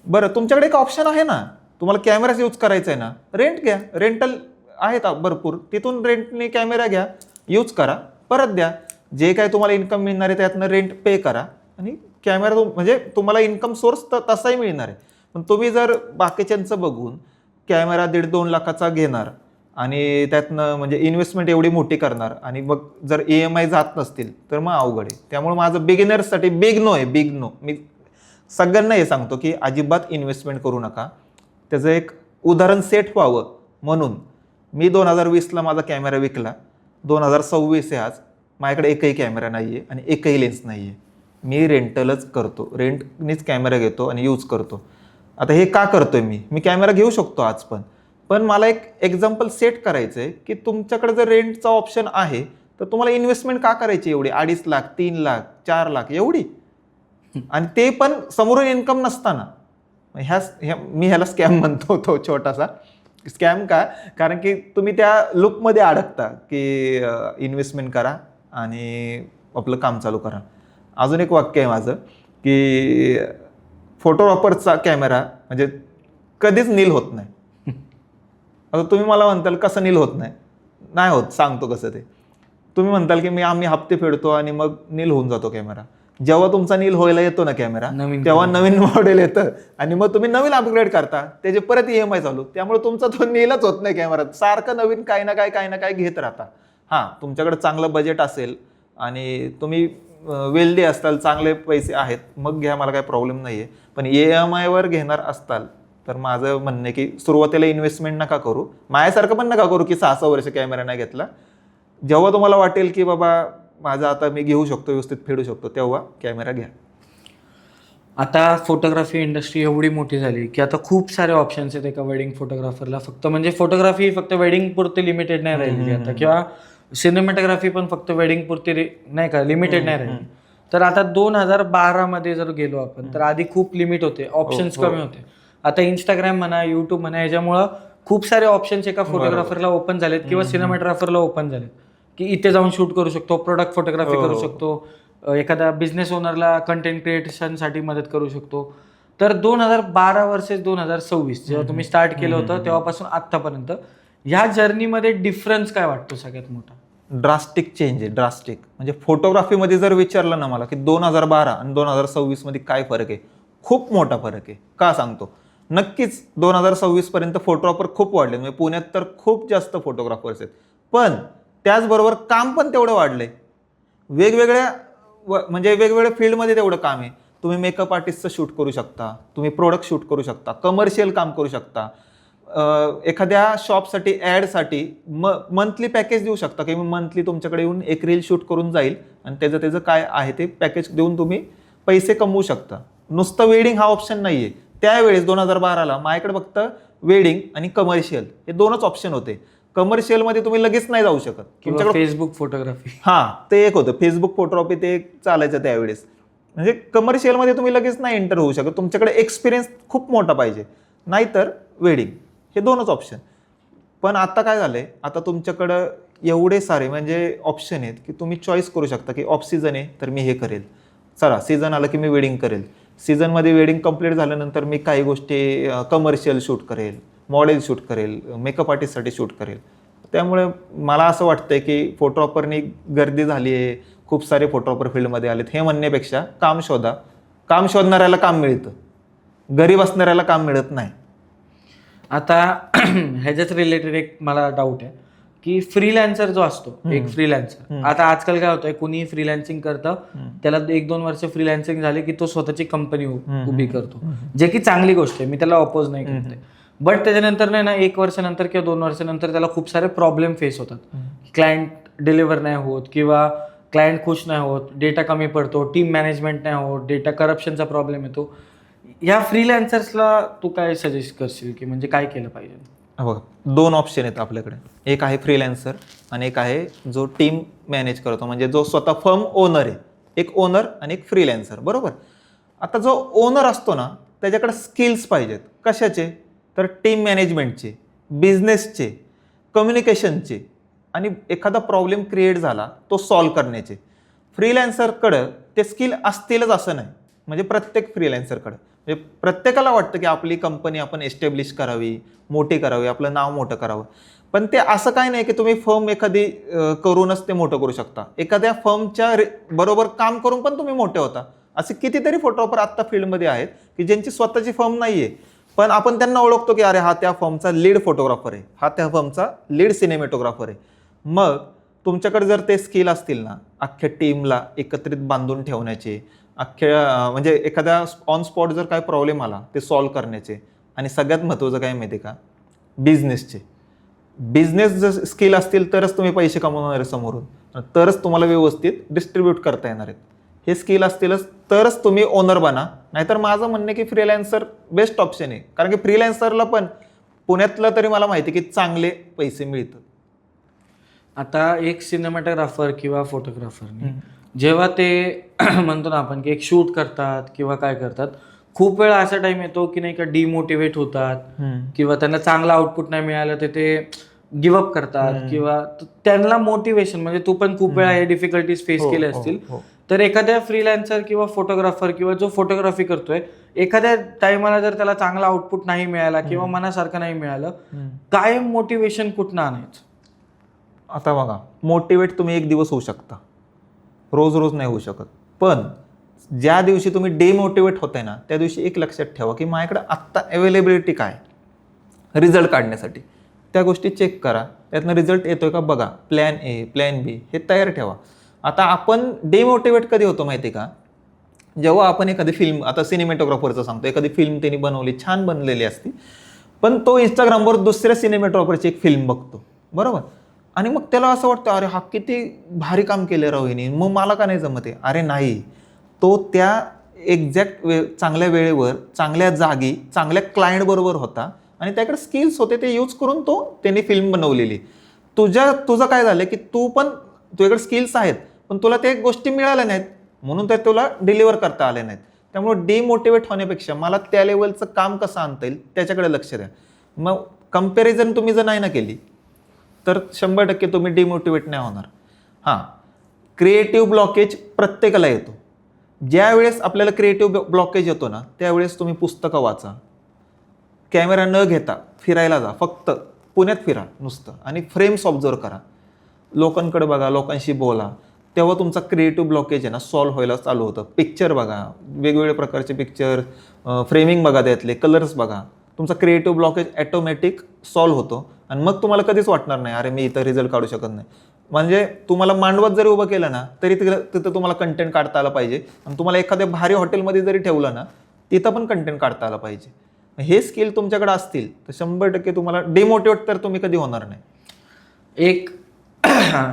बरं, तुमच्याकडे एक ऑप्शन आहे ना, तुम्हाला कॅमेराच यूज करायचा आहे ना, रेंट घ्या. रेंटल आहेत भरपूर, तिथून रेंटने कॅमेरा घ्या, यूज करा, परत द्या. जे काय तुम्हाला इन्कम मिळणार आहे त्यातनं रेंट पे करा आणि कॅमेरा म्हणजे तुम्हाला इन्कम सोर्स तसाही मिळणार आहे. पण तुम्ही जर बाकीच्यांचं बघून कॅमेरा 1.5-2 लाखाचा घेणार आणि त्यातनं म्हणजे इन्व्हेस्टमेंट एवढी मोठी करणार आणि मग जर EMI जात नसतील तर मग अवघड आहे. त्यामुळे माझं बिगिनर्ससाठी बिग नो आहे, बिग नो. मी सगळ्यांना हे सांगतो की अजिबात इन्व्हेस्टमेंट करू नका. त्याचं एक उदाहरण सेट व्हावं म्हणून मी 2020ला माझा कॅमेरा विकला. 2026 आहे आज, माझ्याकडे एकही कॅमेरा नाही आहे आणि एकही लेन्स नाही आहे. मी रेंटलच करतो, रेंटनीच कॅमेरा घेतो आणि यूज करतो. आता हे का करतोय मी कॅमेरा घेऊ शकतो आज पण मला एक एक्झाम्पल सेट करायचं आहे की तुमच्याकडे जर रेंटचा ऑप्शन आहे तर तुम्हाला इन्व्हेस्टमेंट का करायची एवढी 2.5 लाख, 3 लाख, 4 लाख एवढी, आणि ते पण समोरून इन्कम नसताना. मी ह्याला स्कॅम म्हणतो, तो छोटासा स्कॅम. का? कारण की तुम्ही त्या लूपमध्ये अडकता की इन्व्हेस्टमेंट करा आणि आपलं काम चालू करा. अजून एक वाक्य आहे माझं की फोटोग्राफरचा कॅमेरा म्हणजे कधीच नील होत नाही. आता तुम्ही मला म्हणताल कसं नील होत नाही? नाही होत, सांगतो कसं ते. तुम्ही म्हणताल की आम्ही हप्ते फेडतो आणि मग नील होऊन जातो कॅमेरा. जेव्हा तुमचा नील व्हायला येतो ना कॅमेरा, तेव्हा नवीन मॉडेल येतं आणि मग तुम्ही नवीन अपग्रेड करता, त्याचे परत EMI चालू, त्यामुळे तुमचा तो नीलच होत नाही कॅमेरा. सारखं नवीन काही ना काय घेत राहता. हां, तुमच्याकडे चांगलं बजेट असेल आणि तुम्ही वेल्दी असताल, चांगले पैसे आहेत, मग घ्या, मला काही प्रॉब्लेम नाही आहे. पण EMIवर घेणार असताल तर माझं म्हणणं आहे की सुरुवातीला इन्व्हेस्टमेंट नका करू. माझ्यासारखं पण नका करू की 6-6 वर्ष कॅमेरा नाही घेतला. जेव्हा तुम्हाला वाटेल की बाबा माझं आता मी घेऊ शकतो, व्यवस्थित फेडू शकतो, तेव्हा कॅमेरा घ्या. आता फोटोग्राफी इंडस्ट्री एवढी मोठी झाली की आता खूप सारे ऑप्शन्स आहेत एका वेडिंग फोटोग्राफरला. फक्त म्हणजे फोटोग्राफी फक्त वेडिंग पुरती लिमिटेड नाही राहिली आता, किंवा सिनेमॅटोग्राफी पण फक्त वेडिंग पुरती नाही का लिमिटेड नाही राहिली. तर आता 2012 मध्ये जर गेलो आपण तर आधी खूप लिमिट होते, ऑप्शन्स कमी होते. आता इंस्टाग्राम म्हणा, युट्यूब म्हणा, याच्यामुळं खूप सारे ऑप्शन्स एका फोटोग्राफरला ओपन झालेत किंवा सिनेमॅटोग्राफरला ओपन झालेत की इथे जाऊन शूट करू शकतो, प्रोडक्ट फोटोग्राफी करू शकतो, एखादा बिझनेस ओनरला कंटेंट क्रिएशनसाठी मदत करू शकतो. तर 2012 वर्सेस 2026 जेव्हा तुम्ही स्टार्ट केलं होतं तेव्हापासून आत्तापर्यंत ह्या जर्नीमध्ये डिफरन्स काय वाटतो सगळ्यात मोठा? ड्रास्टिक चेंज आहे, ड्रास्टिक. म्हणजे फोटोग्राफीमध्ये जर विचारलं ना मला की 2012 आणि 2026 मध्ये काय फरक आहे, खूप मोठा फरक आहे. का सांगतो? नक्कीच 2026 पर्यंत फोटोग्राफर खूप वाढले. म्हणजे पुण्यात तर खूप जास्त फोटोग्राफर्स आहेत, पण त्याचबरोबर काम पण तेवढं वाढलंय. वेगवेगळ्या म्हणजे वेगवेगळ्या फील्डमध्ये तेवढं काम आहे. तुम्ही मेकअप आर्टिस्टचं शूट करू शकता, तुम्ही प्रोडक्ट शूट करू शकता, कमर्शियल काम करू शकता, एखाद्या शॉपसाठी ॲडसाठी मंथली पॅकेज देऊ शकता की मी मंथली तुमच्याकडे येऊन एक रील शूट करून जाईल आणि त्याचं काय आहे ते पॅकेज देऊन तुम्ही पैसे कमवू शकता. नुसतं वेडिंग हा ऑप्शन नाही आहे. त्यावेळेस 2012ला माझ्याकडे फक्त वेडिंग आणि कमर्शियल हे दोनच ऑप्शन होते. कमर्शियलमध्ये तुम्ही लगेच नाही जाऊ शकत. किंवा फेसबुक फोटोग्राफी, हां ते एक होतं. फेसबुक फोटोग्राफी ते एक चालायचं त्यावेळेस. म्हणजे कमर्शियलमध्ये तुम्ही लगेच नाही एंटर होऊ शकत. तुमच्याकडे एक्सपिरियन्स खूप मोठा पाहिजे, नाहीतर वेडिंग, हे दोनच ऑप्शन. पण आता काय झालंय, आता तुमच्याकडं एवढे सारे म्हणजे ऑप्शन आहेत की तुम्ही चॉईस करू शकता की ऑफ सीझन आहे तर मी हे करेल, चला सीझन आलं की मी वेडिंग करेल, सीझनमध्ये वेडिंग कंप्लीट झाल्यानंतर मी काही गोष्टी कमर्शियल शूट करेल, मॉडेल शूट करेल, मेकअप आर्टिस्टसाठी शूट करेल. त्यामुळे मला असं वाटतंय की फोटोग्राफरनी गर्दी झाली आहे, खूप सारे फोटोग्राफर फील्डमध्ये आलेत हे म्हणण्यापेक्षा काम शोधा. काम शोधणाऱ्याला काम मिळतं, घरी बसणाऱ्याला काम मिळत नाही. आता ह्याच्याच रिलेटेड एक मला डाऊट आहे की फ्रीलॅन्सर जो असतो, एक फ्रीलॅन्सर, आता आजकाल काय होतंय, कुणी फ्रीलॅन्सिंग करतं, त्याला 1-2 वर्ष फ्रीलॅन्सिंग झाले की तो स्वतःची कंपनी उभी करतो, जे की चांगली गोष्ट आहे, मी त्याला अपोज नाही करते. बट त्याच्यानंतर नाही ना 1 वर्षानंतर किंवा 2 वर्षानंतर त्याला खूप सारे प्रॉब्लेम फेस होतात. क्लायंट डिलिव्हर नाही होत किंवा क्लायंट खुश नाही होत, डेटा कमी पडतो, टीम मॅनेजमेंट नाही होत, डेटा करप्शनचा प्रॉब्लेम येतो. या फ्रीलॅन्सर्सला तू काय सजेस्ट करशील की म्हणजे काय केलं पाहिजे? बघा, 2 ऑप्शन आहेत आपल्याकडे. एक आहे फ्रीलॅन्सर आणि एक आहे जो टीम मॅनेज करतो, म्हणजे जो स्वतः फर्म ओनर आहे. एक ओनर आणि एक फ्रीलॅन्सर, बरोबर. आता जो ओनर असतो ना त्याच्याकडे स्किल्स पाहिजेत. कशाचे? तर टीम मॅनेजमेंटचे, बिझनेसचे, कम्युनिकेशनचे आणि एखादा प्रॉब्लेम क्रिएट झाला तो सॉल्व्ह करण्याचे. फ्रीलॅन्सरकडं ते स्किल असतीलच असं नाही. म्हणजे प्रत्येक फ्रीलॅन्सरकडं, म्हणजे प्रत्येकाला वाटतं की आपली कंपनी आपण एस्टॅब्लिश करावी, मोठी करावी, आपलं नाव मोठं करावं. पण ते असं काय नाही की तुम्ही फर्म एखादी करूनच ते मोठं करू शकता. एखाद्या फर्मच्या बरोबर काम करून पण तुम्ही मोठे होता. असे कितीतरी फोटोग्राफर आत्ता फील्डमध्ये आहेत की ज्यांची स्वतःची फर्म नाही आहे, पण आपण त्यांना ओळखतो की अरे हा त्या फर्मचा लीड फोटोग्राफर आहे, हा त्या फर्मचा लीड सिनेमॅटोग्राफर आहे. मग तुमच्याकडे जर ते स्किल असतील ना, अख्ख्या टीमला एकत्रित बांधून ठेवण्याचे, म्हणजे एखाद्या ऑन स्पॉट जर काय प्रॉब्लेम आला ते सॉल्व्ह करण्याचे, आणि सगळ्यात महत्त्वाचं काय माहिती आहे का, बिझनेसचे. बिझनेस जर स्किल असतील तरच तुम्ही पैसे कमवणार आहे समोरून, तरच तुम्हाला व्यवस्थित डिस्ट्रीब्यूट करता येणार आहेत. हे स्किल असतीलच तरच तुम्ही ओनर बना. नाहीतर माझं म्हणणं आहे की फ्रीलॅन्सर बेस्ट ऑप्शन आहे. कारण की फ्रीलॅन्सरला पण पुण्यातलं तरी मला माहिती आहे की चांगले पैसे मिळतात. आता एक सिनेमॅटोग्राफर किंवा फोटोग्राफरने जेव्हा ते म्हणतो ना आपण की एक शूट करतात किंवा काय करतात, खूप वेळा असा टाइम येतो की नाही का डिमोटिवेट होतात किंवा त्यांना चांगला आउटपुट नाही मिळालं तर ते गिव्हअप करतात किंवा त्यांना मोटिवेशन, म्हणजे तू पण खूप वेळा हे डिफिकल्टीज फेस केले असतील. तर एखाद्या फ्रीलॅन्सर किंवा फोटोग्राफर किंवा जो फोटोग्राफी करतोय, एखाद्या टाइमाला जर त्याला चांगला आउटपुट नाही मिळाला किंवा मनासारखं नाही मिळालं, कायम मोटिवेशन कुठनं आणायचं? आता बघा, मोटिवेट तुम्ही एक दिवस होऊ शकता, रोज रोज नाही होऊ शकत. पण ज्या दिवशी तुम्ही डेमोटिवेट होताय ना, त्या दिवशी एक लक्षात ठेवा की माझ्याकडे आत्ता अवेलेबिलिटी काय रिझल्ट काढण्यासाठी. त्या गोष्टी चेक करा, त्यातनं रिझल्ट येतोय का बघा. प्लॅन ए, प्लॅन बी हे तयार ठेवा. आता आपण डेमोटिवेट कधी होतो माहिती का, जेव्हा आपण एखादी फिल्म, आता सिनेमॅटोग्राफरचं सांगतो, एखादी फिल्म त्यांनी बनवली, छान बनलेली असती, पण तो इंस्टाग्रामवर दुसऱ्या सिनेमॅटोग्राफरची एक फिल्म बघतो, बरोबर. आणि मग त्याला असं वाटतं अरे हा किती भारी काम केलं राव हिने, मग मला का नाही जमत आहे. अरे नाही, तो त्या एक्झॅक्ट चांगल्या वेळेवर, चांगल्या जागी, चांगल्या क्लायंट बरोबर होता आणि त्याकडे स्किल्स होते, ते यूज करून त्यांनी फिल्म बनवलेली. तुझं काय झालं की तुझ्याकडे स्किल्स आहेत पण तुला ते गोष्टी मिळाल्या नाहीत, म्हणून तर तुला डिलिव्हर करता आल्या नाहीत. त्यामुळे डिमोटिवेट होण्यापेक्षा मला त्या लेवलचं काम कसं आणता येईल त्याच्याकडे लक्ष द्या. मग कंपॅरिझन तुम्ही जर नाही ना केली तर 100% तुम्ही डिमोटिवेट नाही होणार. हां, क्रिएटिव्ह ब्लॉकेज प्रत्येकाला येतो. ज्यावेळेस आपल्याला क्रिएटिव्ह ब्लॉकेज येतो ना, त्यावेळेस तुम्ही पुस्तकं वाचा, कॅमेरा न घेता फिरायला जा, फक्त पुण्यात फिरा नुसतं, आणि फ्रेम्स ऑब्झर्व करा, लोकांकडे बघा, लोकांशी बोला. तेव्हा तुमचा क्रिएटिव्ह ब्लॉकेज आहे ना सॉल्व्ह व्हायला चालू होतं. पिक्चर बघा, वेगवेगळ्या प्रकारचे पिक्चर, फ्रेमिंग बघा, त्यातले कलर्स बघा, तुमचा क्रिएटिव्ह ब्लॉकेज ॲटोमॅटिक सॉल्व्ह होतो. आणि मग तुम्हाला कधीच वाटणार नाही अरे मी इथं रिझल्ट काढू शकत नाही. म्हणजे तुम्हाला मांडवत जरी उभं केलं ना तरी तिथं तुम्हाला कंटेंट काढता आला पाहिजे. आणि तुम्हाला एखाद्या भारी हॉटेलमध्ये जरी ठेवलं ना तिथं पण कंटेंट काढता आला पाहिजे. हे स्किल तुमच्याकडे असतील तर 100% तुम्हाला डिमोटिवेट तर तुम्ही कधी होणार नाही. एक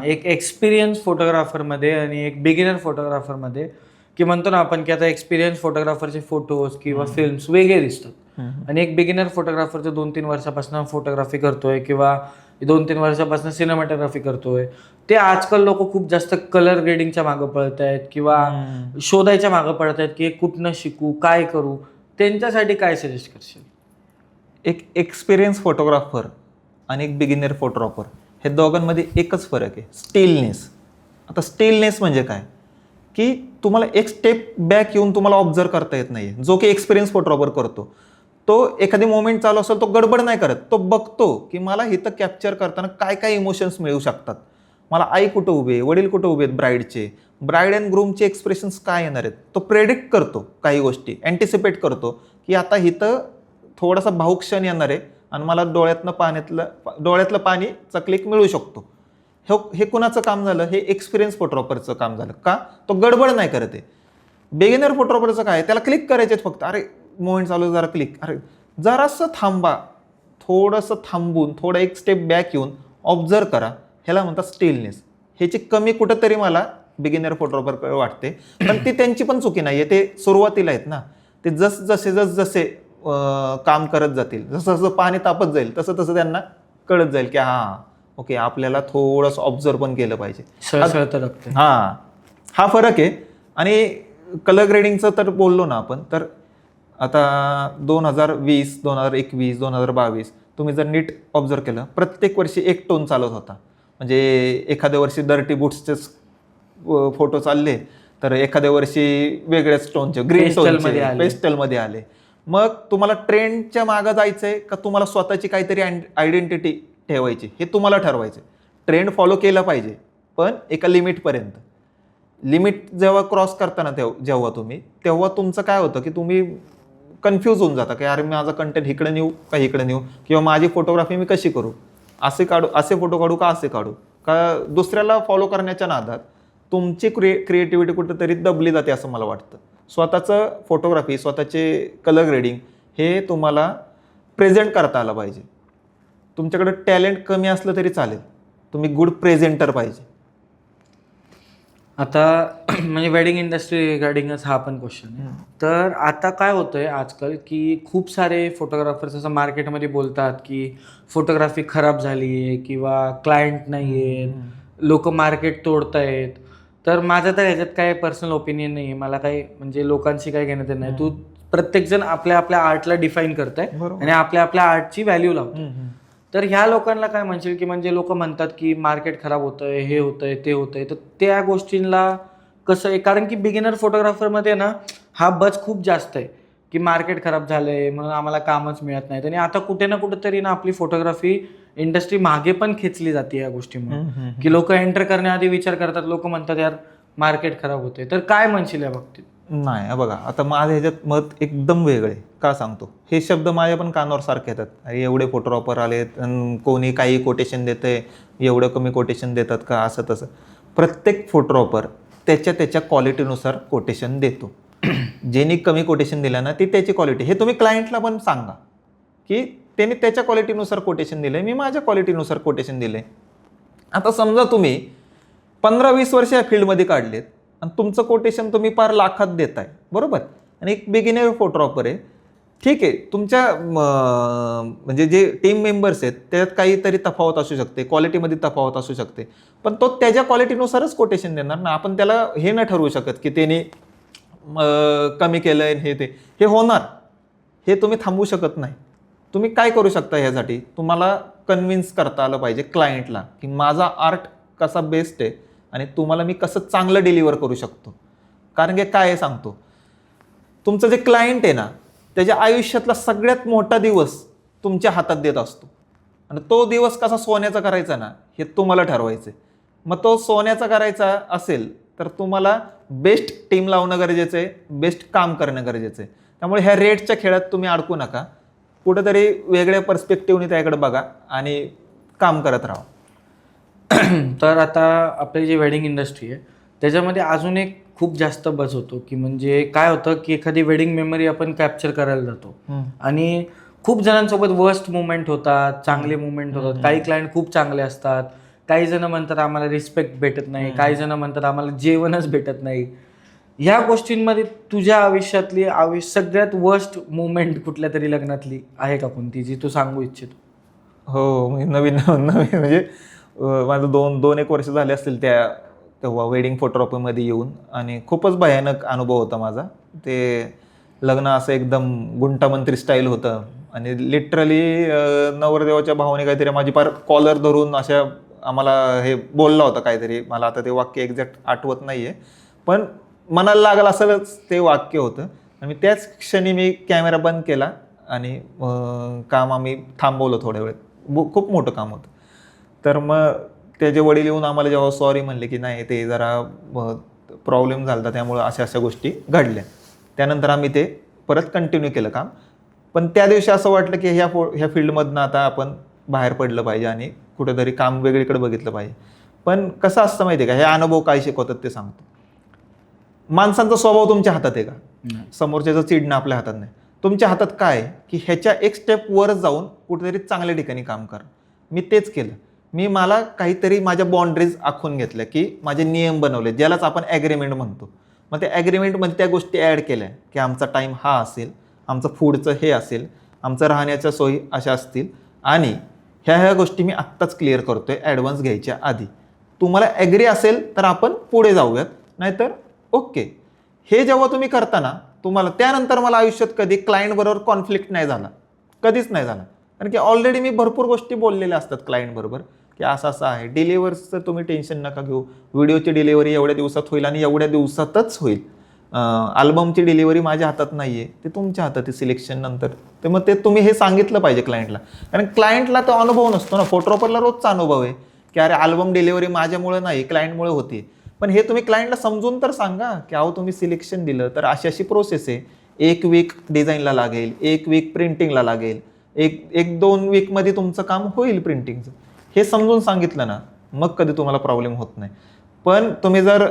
एक एक्सपिरियन्स फोटोग्राफरमध्ये आणि एक बिगिनर फोटोग्राफरमध्ये, की म्हणतो ना आपण की आता एक्सपिरियन्स फोटोग्राफरचे फोटोज किंवा फिल्म्स वेगळे दिसतात आणि एक बिगिनर फोटोग्राफर जो 2-3 वर्षापासून फोटोग्राफी करतोय किंवा 2-3 वर्षापासून सिनेमॅटोग्राफी करतोय, ते आजकाल लोक खूप जास्त कलर ग्रेडिंगच्या मागं पळत आहेत किंवा शोधायच्या मागं पळत आहेत की कुठनं शिकू, काय करू. त्यांच्यासाठी काय सजेस्ट करशील? एक एक्सपिरियन्स फोटोग्राफर आणि एक बिगिनर फोटोग्राफर हे दोघांमध्ये एकच फरक आहे, स्टिलनेस. आता स्टिलनेस म्हणजे काय, की तुम्हाला एक स्टेप बॅक येऊन तुम्हाला ऑब्झर्व करता येत नाही. जो की एक्सपिरियन्स फोटोग्राफर करतो, तो एखादी मोमेंट चालू असेल तो गडबड नाही करत, तो बघतो की मला इथं कॅप्चर करताना काय काय इमोशन्स मिळू शकतात. मला आई कुठं उभे, वडील कुठं उभे आहेत ब्राईडचे, ब्राईड अँड ग्रूमचे एक्सप्रेशन्स काय येणार आहेत, तो प्रेडिक्ट करतो. काही गोष्टी अँटिसिपेट करतो की आता इथं थोडासा भावुक क्षण येणार आहे आणि मला डोळ्यातलं पाणी चकलीक मिळू शकतो. हे कुणाचं काम झालं? हे एक्सपिरियन्स फोटोग्राफरचं काम झालं. का? तो गडबड नाही करत आहे. बिगिनर फोटोग्राफरचं काय, त्याला क्लिक करायचे फक्त. अरे मोमेंट चालू, जरा क्लिक, अरे जरासं थांबा, थोडंसं थांबून थोडं एक स्टेप बॅक येऊन ऑब्झर्व करा. ह्याला म्हणतात स्टिलनेस. ह्याची कमी कुठंतरी मला बिगिनर फोटोग्राफरकडे वाटते, पण ती त्यांची पण चुकी नाही आहे. ते सुरुवातीला आहेत ना, ते जसे काम करत जातील, जसं जसं पाणी तापत जाईल तसं तसं त्यांना कळत जाईल की हां ओके, आपल्याला थोडंसं ऑब्झर्व पण केलं पाहिजे. हा फरक आहे. आणि कलर ग्रेडिंगचं तर बोललो ना आपण, तर आता 2020, 2021, 2022 तुम्ही जर नीट ऑब्झर्व केलं, प्रत्येक वर्षी एक टोन चालत होता. म्हणजे एखाद्या वर्षी डर्टी बुट्सचेच फोटो चालले, तर एखाद्या वर्षी वेगळ्याच टोनचे, ग्रीन टोनचे, पेस्टलमध्ये आले. मग तुम्हाला ट्रेंडच्या मागं जायचंय का तुम्हाला स्वतःची काहीतरी आयडेंटिटी ठेवायची, हे तुम्हाला ठरवायचं. ट्रेंड फॉलो केलं पाहिजे, पण एका लिमिटपर्यंत. लिमिट जेव्हा क्रॉस करताना जेव्हा तुम्ही, तेव्हा तुमचं काय होतं की तुम्ही कन्फ्यूज होऊन जाता की अरे माझा कंटेंट इकडे नेऊ का इकडे नेऊ, किंवा माझी फोटोग्राफी मी कशी करू, असे फोटो काढू का असे काढू, का दुसऱ्याला फॉलो करण्याच्या नादात तुमची क्रिएटिव्हिटी कुठेतरी दबली जाते असं मला वाटतं. स्वतःचं फोटोग्राफी, स्वतःचे कलर ग्रेडिंग हे तुम्हाला प्रेझेंट करता आलं पाहिजे. तुमच्याकडे टॅलेंट कमी असलं तरी चालेल, तुम्ही गुड प्रेझेंटर पाहिजे. आता म्हणजे वेडिंग इंडस्ट्री रिगार्डिंगच हा पण क्वेश्चन आहे. तर आता काय होतंय आजकाल की खूप सारे फोटोग्राफर्स असं मार्केटमध्ये बोलतात की फोटोग्राफी खराब झाली आहे किंवा क्लायंट नाही आहेत, लोक मार्केट तोडतायत. तर माझं तर ह्याच्यात काय पर्सनल ओपिनियन नाही आहे, मला काही म्हणजे लोकांशी काही घेणं देणं नाही. तू प्रत्येकजण आपल्या आपल्या आर्टला डिफाईन करताय आणि आपल्या आपल्या आर्टची व्हॅल्यू लावतो. तर ह्या लोकांना काय म्हणशील की म्हणजे लोक म्हणतात की मार्केट खराब होतंय, हे होतंय, ते होतंय, तर त्या गोष्टींना कसं आहे? कारण की बिगिनर फोटोग्राफरमध्ये ना हा बज खूप जास्त आहे की मार्केट खराब झालंय म्हणून आम्हाला कामच मिळत नाहीत. आणि आता कुठे ना कुठेतरी ना आपली फोटोग्राफी इंडस्ट्री मागे पण खेचली जाते या गोष्टीमुळे, की लोक एंटर करण्याआधी विचार करतात. लोक म्हणतात यार मार्केट खराब होते. तर काय म्हणशील या बाबतीत? नाही, बघा आता माझं ह्याच्यात मत एकदम वेगळं आहे. का सांगतो? हे शब्द माझ्या पण कानावर सारखे येतात. अरे एवढे फोटोग्राफर आलेत, कोणी काही कोटेशन देतंय, एवढं कमी कोटेशन देतात का, असं तसं. प्रत्येक फोटोग्राफर त्याच्या क्वालिटीनुसार कोटेशन देतो. ज्यांनी कमी कोटेशन दिलं ना, ती त्याची क्वालिटी. हे तुम्ही क्लायंटला पण सांगा की त्यांनी त्याच्या क्वालिटीनुसार कोटेशन दिलंय, मी माझ्या क्वालिटीनुसार कोटेशन दिलंय. आता समजा तुम्ही 15-20 वर्ष या फील्डमध्ये काढलेत आणि तुमचं कोटेशन तुम्ही पार लाखात देताय, बरोबर. आणि एक बिगिनर फोटोग्राफर आहे, ठीक आहे, तुमच्या म्हणजे जे टीम मेंबर्स आहेत त्यात काहीतरी तफावत असू शकते, क्वालिटीमध्ये तफावत असू शकते, पण तो त्याच्या क्वालिटीनुसारच कोटेशन देणार ना. आपण त्याला हे न ठरवू शकत की त्याने कमी केलंय हे होणार, हे तुम्ही थांबवू शकत नाही. तुम्ही काय करू शकता ह्यासाठी? तुम्हाला कन्व्हिन्स करता आलं पाहिजे क्लायंटला की माझा आर्ट कसा बेस्ट आहे आणि तुम्हाला मी कसं चांगलं डिलिव्हर करू शकतो. कारण की काय सांगतो, तुमचं जे क्लायंट आहे ना, त्याच्या आयुष्यातला सगळ्यात मोठा दिवस तुमच्या हातात देत असतो आणि तो दिवस कसा सोन्याचा करायचा ना, हे तुम्हाला ठरवायचं आहे. मग तो सोन्याचा करायचा असेल तर तुम्हाला बेस्ट टीम लावणं गरजेचं आहे, बेस्ट काम करणं गरजेचं आहे. त्यामुळे ह्या रेटच्या खेळात तुम्ही अडकू नका, कुठंतरी वेगळ्या पर्स्पेक्टिव्हने त्याकडे बघा आणि काम करत राहा. तर आता आपली जी वेडिंग इंडस्ट्री आहे त्याच्यामध्ये अजून एक खूप जास्त बस होतो, की म्हणजे काय होतं की एखादी वेडिंग मेमरी आपण कॅप्चर करायला जातो आणि खूप जणांसोबत वर्स्ट मुवमेंट होतात, चांगले मुवमेंट होतात. काही क्लायंट खूप चांगले असतात, काही जण म्हणतात आम्हाला रिस्पेक्ट भेटत नाही, काही जण म्हणतात आम्हाला जेवणच भेटत नाही. ह्या गोष्टींमध्ये तुझ्या आयुष्यातली सगळ्यात वर्स्ट मुवमेंट कुठल्या तरी लग्नातली आहे का कोणती, जी तू सांगू इच्छितो? हो, म्हणजे नवीन नवीन म्हणजे माझं 2-1 वर्ष झाले असतील तेव्हा वेडिंग फोटोग्राफीमध्ये येऊन, आणि खूपच भयानक अनुभव होता माझा. ते लग्न असं एकदम गुंटामंत्री स्टाईल होतं आणि लिटरली नवरदेवाच्या भावाने काहीतरी माझी पार कॉलर धरून अशा आम्हाला हे बोलला होता काहीतरी. मला आता ते वाक्य एक्झॅक्ट आठवत नाही आहे, पण मनाला लागलं असंच ते वाक्य होतं. आणि त्याच क्षणी मी कॅमेरा बंद केला आणि काम आम्ही थांबवलं थोड्या वेळ. खूप मोठं काम होतं. तर मग त्याचे वडील येऊन आम्हाला जेव्हा सॉरी म्हणले की नाही ते जरा प्रॉब्लेम झाला होता, त्यामुळं अशा अशा गोष्टी घडल्या. त्यानंतर आम्ही ते परत कंटिन्यू केलं काम. पण त्या दिवशी असं वाटलं की ह्या फील्डमधनं आता आपण बाहेर पडलं पाहिजे आणि कुठेतरी काम वेगळीकडे बघितलं पाहिजे. पण कसं असतं माहिती आहे का, हे अनुभव काय शिकवतात ते सांगतो. माणसांचा स्वभाव तुमच्या हातात आहे का? समोरच्याचं चिडणं आपल्या हातात नाही. तुमच्या हातात काय आहे की ह्याच्या एक स्टेप वर जाऊन कुठेतरी चांगल्या ठिकाणी काम करा. मी तेच केलं. मला काहीतरी माझ्या बाउंड्रीज आखून घेतल्या, की माझे नियम बनवले, ज्यालाच आपण ॲग्रीमेंट म्हणतो. मग त्या ॲग्रीमेंटमध्ये त्या गोष्टी ॲड केल्या, की आमचा टाईम हा असेल, आमचं फूडचं हे असेल, आमचं राहण्याच्या सोयी अशा असतील, आणि ह्या गोष्टी मी आत्ताच क्लिअर करतोय ॲडव्हान्स घ्यायच्या आधी. तुम्हाला ॲग्री असेल तर आपण पुढे जाऊयात, नाहीतर ओके. हे जेव्हा तुम्ही करता ना, तुम्हाला त्यानंतर मला आयुष्यात कधी क्लायंटबरोबर कॉन्फ्लिक्ट नाही झाला, कधीच नाही झाला. कारण की ऑलरेडी मी भरपूर गोष्टी बोललेल्या असतात क्लायंटबरोबर, की असं असं आहे. डिलिव्हरीचं तुम्ही टेन्शन नका घेऊ, व्हिडिओची डिलिव्हरी एवढ्या दिवसात होईल आणि एवढ्या दिवसातच होईल. अल्बमची डिलिव्हरी माझ्या हातात नाही आहे, ते तुमच्या हातात आहे सिलेक्शन नंतर. तर मग ते तुम्ही हे सांगितलं पाहिजे क्लायंटला. कारण क्लायंटला तो अनुभव नसतो ना, फोटोग्राफरला रोजचा अनुभव आहे की अरे अल्बम डिलिव्हरी माझ्यामुळे नाही, क्लायंटमुळे होती. पण हे तुम्ही क्लायंटला समजून तर सांगा की अहो तुम्ही सिलेक्शन दिलं तर अशी अशी प्रोसेस आहे. 1 वीक डिझाईनला लागेल, 1 वीक प्रिंटिंगला लागेल, 1-2 वीकमध्ये तुमचं काम होईल प्रिंटिंगचं. हे समजून सांगितलं ना, मग कधी तुम्हाला प्रॉब्लेम होत नाही. पण तुम्ही जर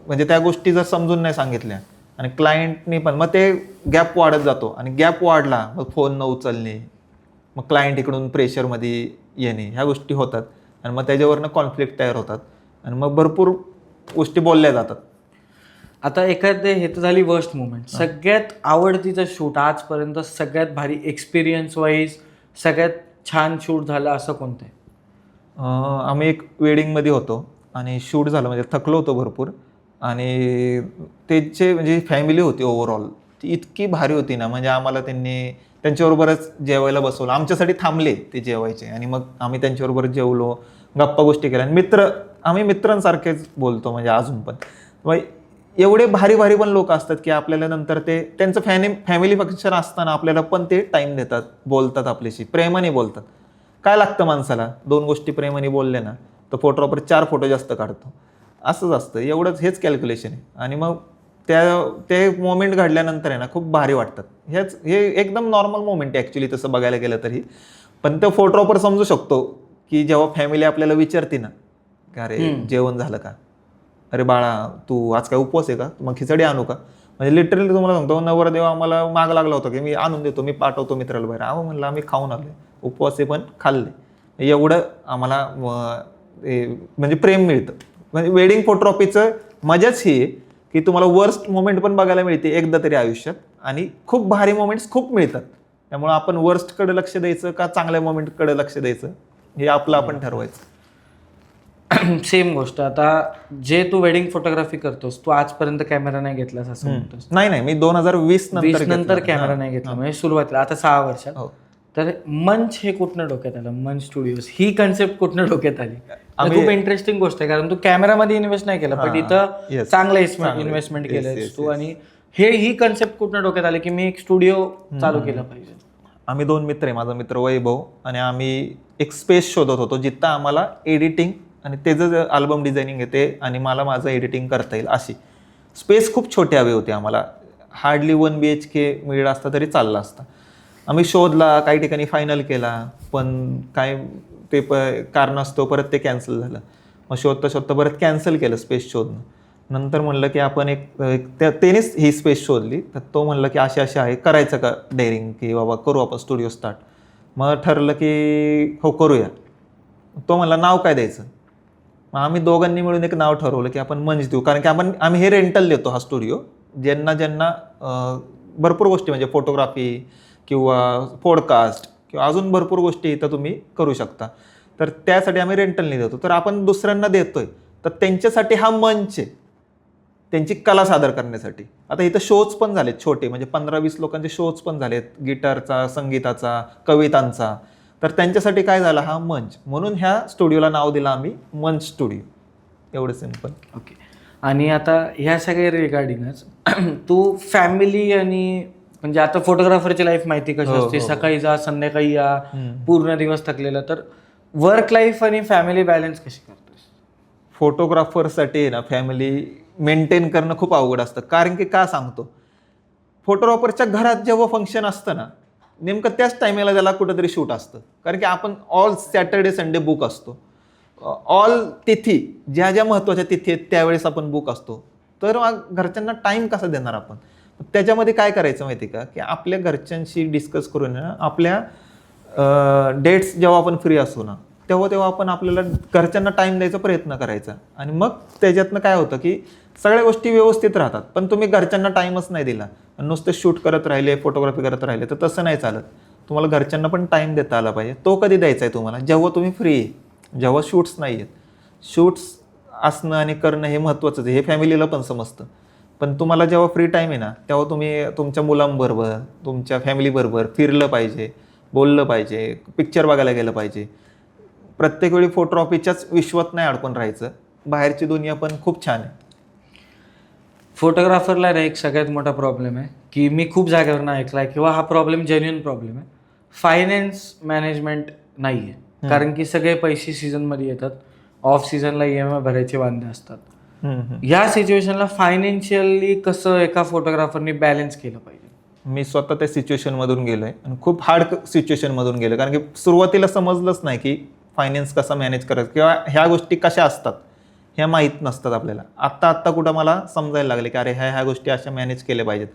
म्हणजे त्या गोष्टी जर समजून नाही सांगितल्या आणि क्लायंटनी पण, मग ते गॅप वाढत जातो आणि गॅप वाढला मग फोन न उचलणे, मग क्लायंट इकडून प्रेशरमध्ये येणे, ह्या गोष्टी होतात आणि मग त्याच्यावरनं कॉन्फ्लिक्ट तयार होतात आणि मग भरपूर गोष्टी बोलल्या जातात. आता एखादे हे तर झाली वर्स्ट मुवमेंट. सगळ्यात आवडतीचं शूट आजपर्यंत, सगळ्यात भारी एक्सपिरियन्स वाईज सगळ्यात छान शूट झालं असं कोणतं आहे? आम्ही एक वेडिंगमध्ये होतो आणि शूट झालं, म्हणजे थकलो होतो भरपूर. आणि त्यांचे म्हणजे फॅमिली होती ओव्हरऑल, ती इतकी भारी होती ना, म्हणजे आम्हाला त्यांच्याबरोबरच जेवायला बसवलं. आमच्यासाठी थांबले ते जेवायचे आणि मग आम्ही त्यांच्याबरोबर जेवलो, गप्पा गोष्टी केल्या. आणि आम्ही मित्रांसारखेच बोलतो म्हणजे अजून पण. मग एवढे भारी भारी पण लोक असतात की आपल्याला नंतर ते त्यांचं फॅमिली फंक्शन असताना आपल्याला पण ते टाईम देतात, बोलतात आपल्याशी, प्रेमाने बोलतात. काय लागतं माणसाला, 2 गोष्टी प्रेमाने बोलले ना तर फोटोग्राफर 4 फोटो जास्त काढतो. असंच असतं, एवढंच, हेच कॅल्क्युलेशन आहे. आणि मग ते मोमेंट घडल्यानंतर आहे ना खूप भारी वाटतात. हे एकदम नॉर्मल मोमेंट आहे ॲक्च्युली तसं बघायला गेलं तरी. पण तो फोटोग्राफर समजू शकतो की जेव्हा फॅमिली आपल्याला विचारते ना की अरे जेवण झालं का, अरे बाळा तू आज काय उपवास आहे का, मग खिचडी आणू का. म्हणजे लिटरली तुम्हाला सांगतो, नवरदेव आम्हाला माग लागला होता की मी आणून देतो, मी पाठवतो मित्राला बाहेर. अहो म्हणलं आम्ही खाऊन आलोय, उपवास आहे पण खाल्ले. एवढं आम्हाला म्हणजे प्रेम मिळतं. म्हणजे वेडिंग फोटोग्राफीचं मजाच ही आहे की तुम्हाला वर्स्ट मोमेंट पण बघायला मिळते एकदा तरी आयुष्यात, आणि खूप भारी मोमेंट्स खूप मिळतात. त्यामुळे आपण वर्स्टकडे लक्ष द्यायचं का चांगल्या मोमेंटकडे लक्ष द्यायचं हे आपलं आपण ठरवायचं. सेम गोष्ट. आता जे तू वेडिंग फोटोग्राफी करतोस, तू आजपर्यंत कॅमेरा नाही घेतलास असं म्हणतोस? नाही, मी 2020 नंतर कॅमेरा नाही घेतला, म्हणजे सुरुवातीला आता 6 वर्षात. हो. तर मंच हे कुठनं डोक्यात आलं? मंच स्टुडिओज ही कन्सेप्ट कुठनं डोक्यात आली? खूप इंटरेस्टिंग गोष्ट आहे, कारण तू कॅमेरामध्ये इन्व्हेस्ट नाही केलं, पण इथं चांगलं इन्व्हेस्टमेंट केलं तू. आणि ही कन्सेप्ट कुठनं डोक्यात आली की मी एक स्टुडिओ चालू केला पाहिजे? आम्ही 2 मित्र आहे, माझा मित्र वैभव आणि आम्ही एक स्पेस शोधत होतो जिथं आम्हाला एडिटिंग आणि त्याचं अल्बम डिझायनिंग येते आणि मला माझं एडिटिंग करता येईल अशी स्पेस खूप छोटी हवी होती आम्हाला. हार्डली 1 BHK मिळला असता तरी चालला असता. आम्ही शोधला, काही ठिकाणी फायनल केला, पण काय ते कारणास्तव परत ते कॅन्सल झालं. मग शोधता परत कॅन्सल केलं स्पेस शोधणं. नंतर म्हणलं की आपण त्यानेच ही स्पेस शोधली. तर तो म्हणलं की असे आहे, करायचं का डेअरिंग, की बाबा करू आपण स्टुडिओ स्टार्ट. मग ठरलं की हो करूया. तो म्हणला नाव काय द्यायचं. मग आम्ही दोघांनी मिळून एक नाव ठरवलं की आपण मंच देऊ, कारण की आम्ही हे रेंटल देतो हा स्टुडिओ. ज्यांना भरपूर गोष्टी म्हणजे फोटोग्राफी किंवा पॉडकास्ट किंवा अजून भरपूर गोष्टी इथं तुम्ही करू शकता. तर त्यासाठी आम्ही रेंटलने देतो. तर आपण दुसऱ्यांना देतोय तर त्यांच्यासाठी हा मंच आहे, त्यांची कला सादर करण्यासाठी. आता इथं शोज पण झालेत छोटे, म्हणजे 15-20 लोकांचे शोज पण झालेत, गिटारचा, संगीताचा, कवितांचा. तर त्यांच्यासाठी काय झालं, हा मंच. म्हणून ह्या स्टुडिओला नाव दिलं आम्ही मंच स्टुडिओ. एवढं सिम्पल. ओके. आणि आता ह्या सगळ्या रिगार्डिंगच तू फॅमिली आणि म्हणजे आता फोटोग्राफरची लाईफ माहिती कशी असते, सकाळी जा संध्याकाळी या, पूर्ण दिवस थकलेला. तर वर्क लाईफ आणि फॅमिली बॅलन्स कशी करतोस? फोटोग्राफरसाठी ना फॅमिली मेंटेन करणं खूप अवघड असतं. कारण की का सांगतो, फोटोग्राफरच्या घरात जेव्हा फंक्शन असतं ना, नेमकं त्याच टायमाला त्याला कुठंतरी शूट असतं. कारण की आपण ऑल सॅटर्डे संडे बुक असतो. ऑल तिथी ज्या ज्या महत्त्वाच्या तिथी आहेत त्यावेळेस आपण बुक असतो. तर मग घरच्यांना टाईम कसा देणार आपण. त्याच्यामध्ये काय करायचं माहिती का, की आपल्या घरच्यांशी डिस्कस करून ना, आपल्या डेट्स जेव्हा आपण फ्री असतो ना, तेव्हा आपण आपल्याला घरच्यांना टाईम द्यायचा प्रयत्न करायचा. आणि मग त्याच्यातनं काय होतं की सगळ्या गोष्टी व्यवस्थित राहतात. पण तुम्ही घरच्यांना टाईमच नाही दिला, नुसते शूट करत राहिले, फोटोग्राफी करत राहिले, तर तसं नाही चालत. तुम्हाला घरच्यांना पण टाईम देता आला पाहिजे. तो कधी द्यायचा आहे तुम्हाला, जेव्हा तुम्ही फ्री आहे, जेव्हा शूट्स नाही आहेत. शूट्स असणं आणि करणं हे महत्त्वाचंच आहे, हे फॅमिलीला पण समजतं. पण तुम्हाला जेव्हा फ्री टाईम आहे ना, तेव्हा तुम्ही तुमच्या मुलांबरोबर, तुमच्या फॅमिलीबरोबर फिरलं पाहिजे, बोललं पाहिजे, पिक्चर बघायला गेलं पाहिजे. प्रत्येक वेळी फोटोग्राफीच्याच विश्वात नाही अडकून राहायचं. बाहेरची दुनिया पण खूप छान आहे. फोटोग्राफरला एक सगळ्यात मोठा प्रॉब्लेम आहे की मी खूप जागेवर ऐकलाय किंवा हा प्रॉब्लेम जेन्युइन प्रॉब्लेम आहे. फायनान्स मॅनेजमेंट नाही आहे. कारण की सगळे पैसे सीझनमध्ये येतात, ऑफ सीझनला EMI भरायचे वांदे असतात. या सिच्युएशनला फायनान्शियली कसं एका फोटोग्राफरनी बॅलन्स केलं पाहिजे? मी स्वतः त्या सिच्युएशनमधून गेलो आहे आणि खूप हार्ड सिच्युएशनमधून गेलो. कारण की सुरुवातीला समजलंच नाही की फायनान्स कसा मॅनेज करायचं किंवा ह्या गोष्टी कशा असतात ह्या माहीत नसतात आपल्याला. आत्ता कुठं मला समजायला लागले की अरे ह्या गोष्टी अशा मॅनेज केल्या पाहिजेत.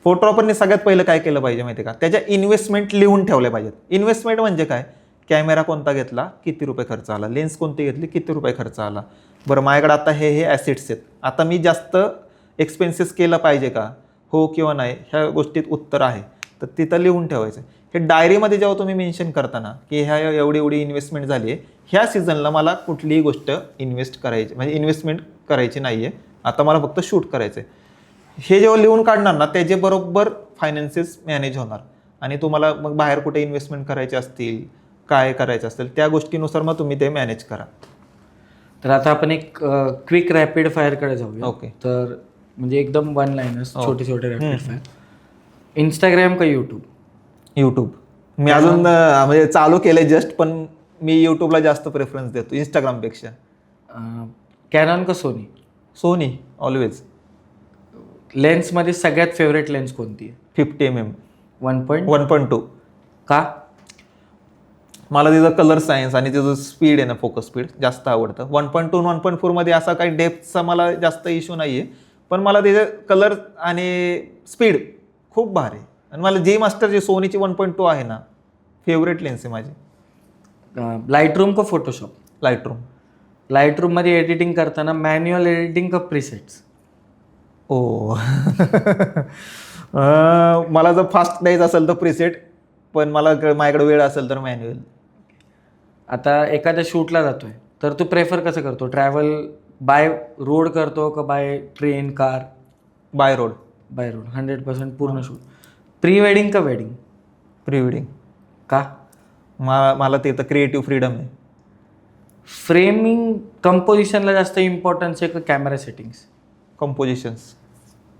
फोटोग्राफरने सगळ्यात पहिलं काय केलं पाहिजे माहिती का, त्याच्या इन्व्हेस्टमेंट लिहून ठेवल्या पाहिजेत. इन्व्हेस्टमेंट म्हणजे काय, कॅमेरा कोणता घेतला, किती रुपये खर्च आला, लेन्स कोणती घेतली, किती रुपये खर्च आला, बरं माझ्याकडे आता हे ॲसेट्स आहेत, आता मी जास्त एक्सपेन्सेस केलं पाहिजे का, हो किंवा नाही, ह्या गोष्टीत उत्तर आहे. तर तिथं लिहून ठेवायचं. हे डायरीमध्ये जेव्हा तुम्ही मेन्शन करताना की ह्या एवढी इन्व्हेस्टमेंट झाली आहे, ह्या सीझनला मला कुठलीही गोष्ट इन्व्हेस्ट करायची म्हणजे इन्व्हेस्टमेंट करायची नाही आहे, आता मला फक्त शूट करायचं आहे, हे जेव्हा लिहून काढणार ना, त्याचे बरोबर फायनान्सेस मॅनेज होणार. आणि तुम्हाला मग बाहेर कुठे इन्व्हेस्टमेंट करायचे असतील, काय करायचं असेल, त्या गोष्टीनुसार मग तुम्ही ते मॅनेज करा. तर आता आपण एक क्विक रॅपिड फायरकडे जाऊया. ओके. तर म्हणजे एकदम वन लाईनर्स, छोटे छोटे रॅपिड फायर. इंस्टाग्राम का यूट्यूब? यूट्यूब. मी अजून म्हणजे चालू केलंय जस्ट, पण मी यूट्यूबला जास्त प्रेफरन्स देतो इंस्टाग्रामपेक्षा. कॅनॉन का सोनी? Sony always. लेन्समध्ये सगळ्यात फेवरेट लेन्स कोणती आहे? 50mm 1.2. का? मला तिचं कलर सायन्स आणि तिचं स्पीड आहे ना, फोकस स्पीड जास्त आवडतं. 1.2 1.4 मध्ये असा काही डेप्थचा मला जास्त इश्यू नाही आहे, पण मला तिचं कलर आणि स्पीड खूप भारी आहे. आणि मला जी मास्टरची सोनीची 1.2 आहे ना, फेवरेट लेन्स आहे माझी. लाईटरूम का फोटोशॉप? लाईटरूम. लाईटरूममध्ये एडिटिंग करताना मॅन्युअल एडिटिंग का प्रीसेट्स? ओ मला जर फास्ट द्यायचं असेल तर प्रीसेट, पण मला माझ्याकडे वेळ असेल तर मॅन्युअल. आता एखाद्या शूटला जातोय तर तू प्रेफर कसं करतो? ट्रॅव्हल बाय रोड करतो का by train, car? By road. By road 100% पूर्ण शूट. प्री वेडिंग का वेडिंग? Pre wedding. का? मला ते तर क्रिएटिव्ह फ्रीडम आहे. फ्रेमिंग कंपोजिशनला जास्त इम्पॉर्टन्स आहे का कॅमेरा सेटिंग्स? कंपोजिशन्स.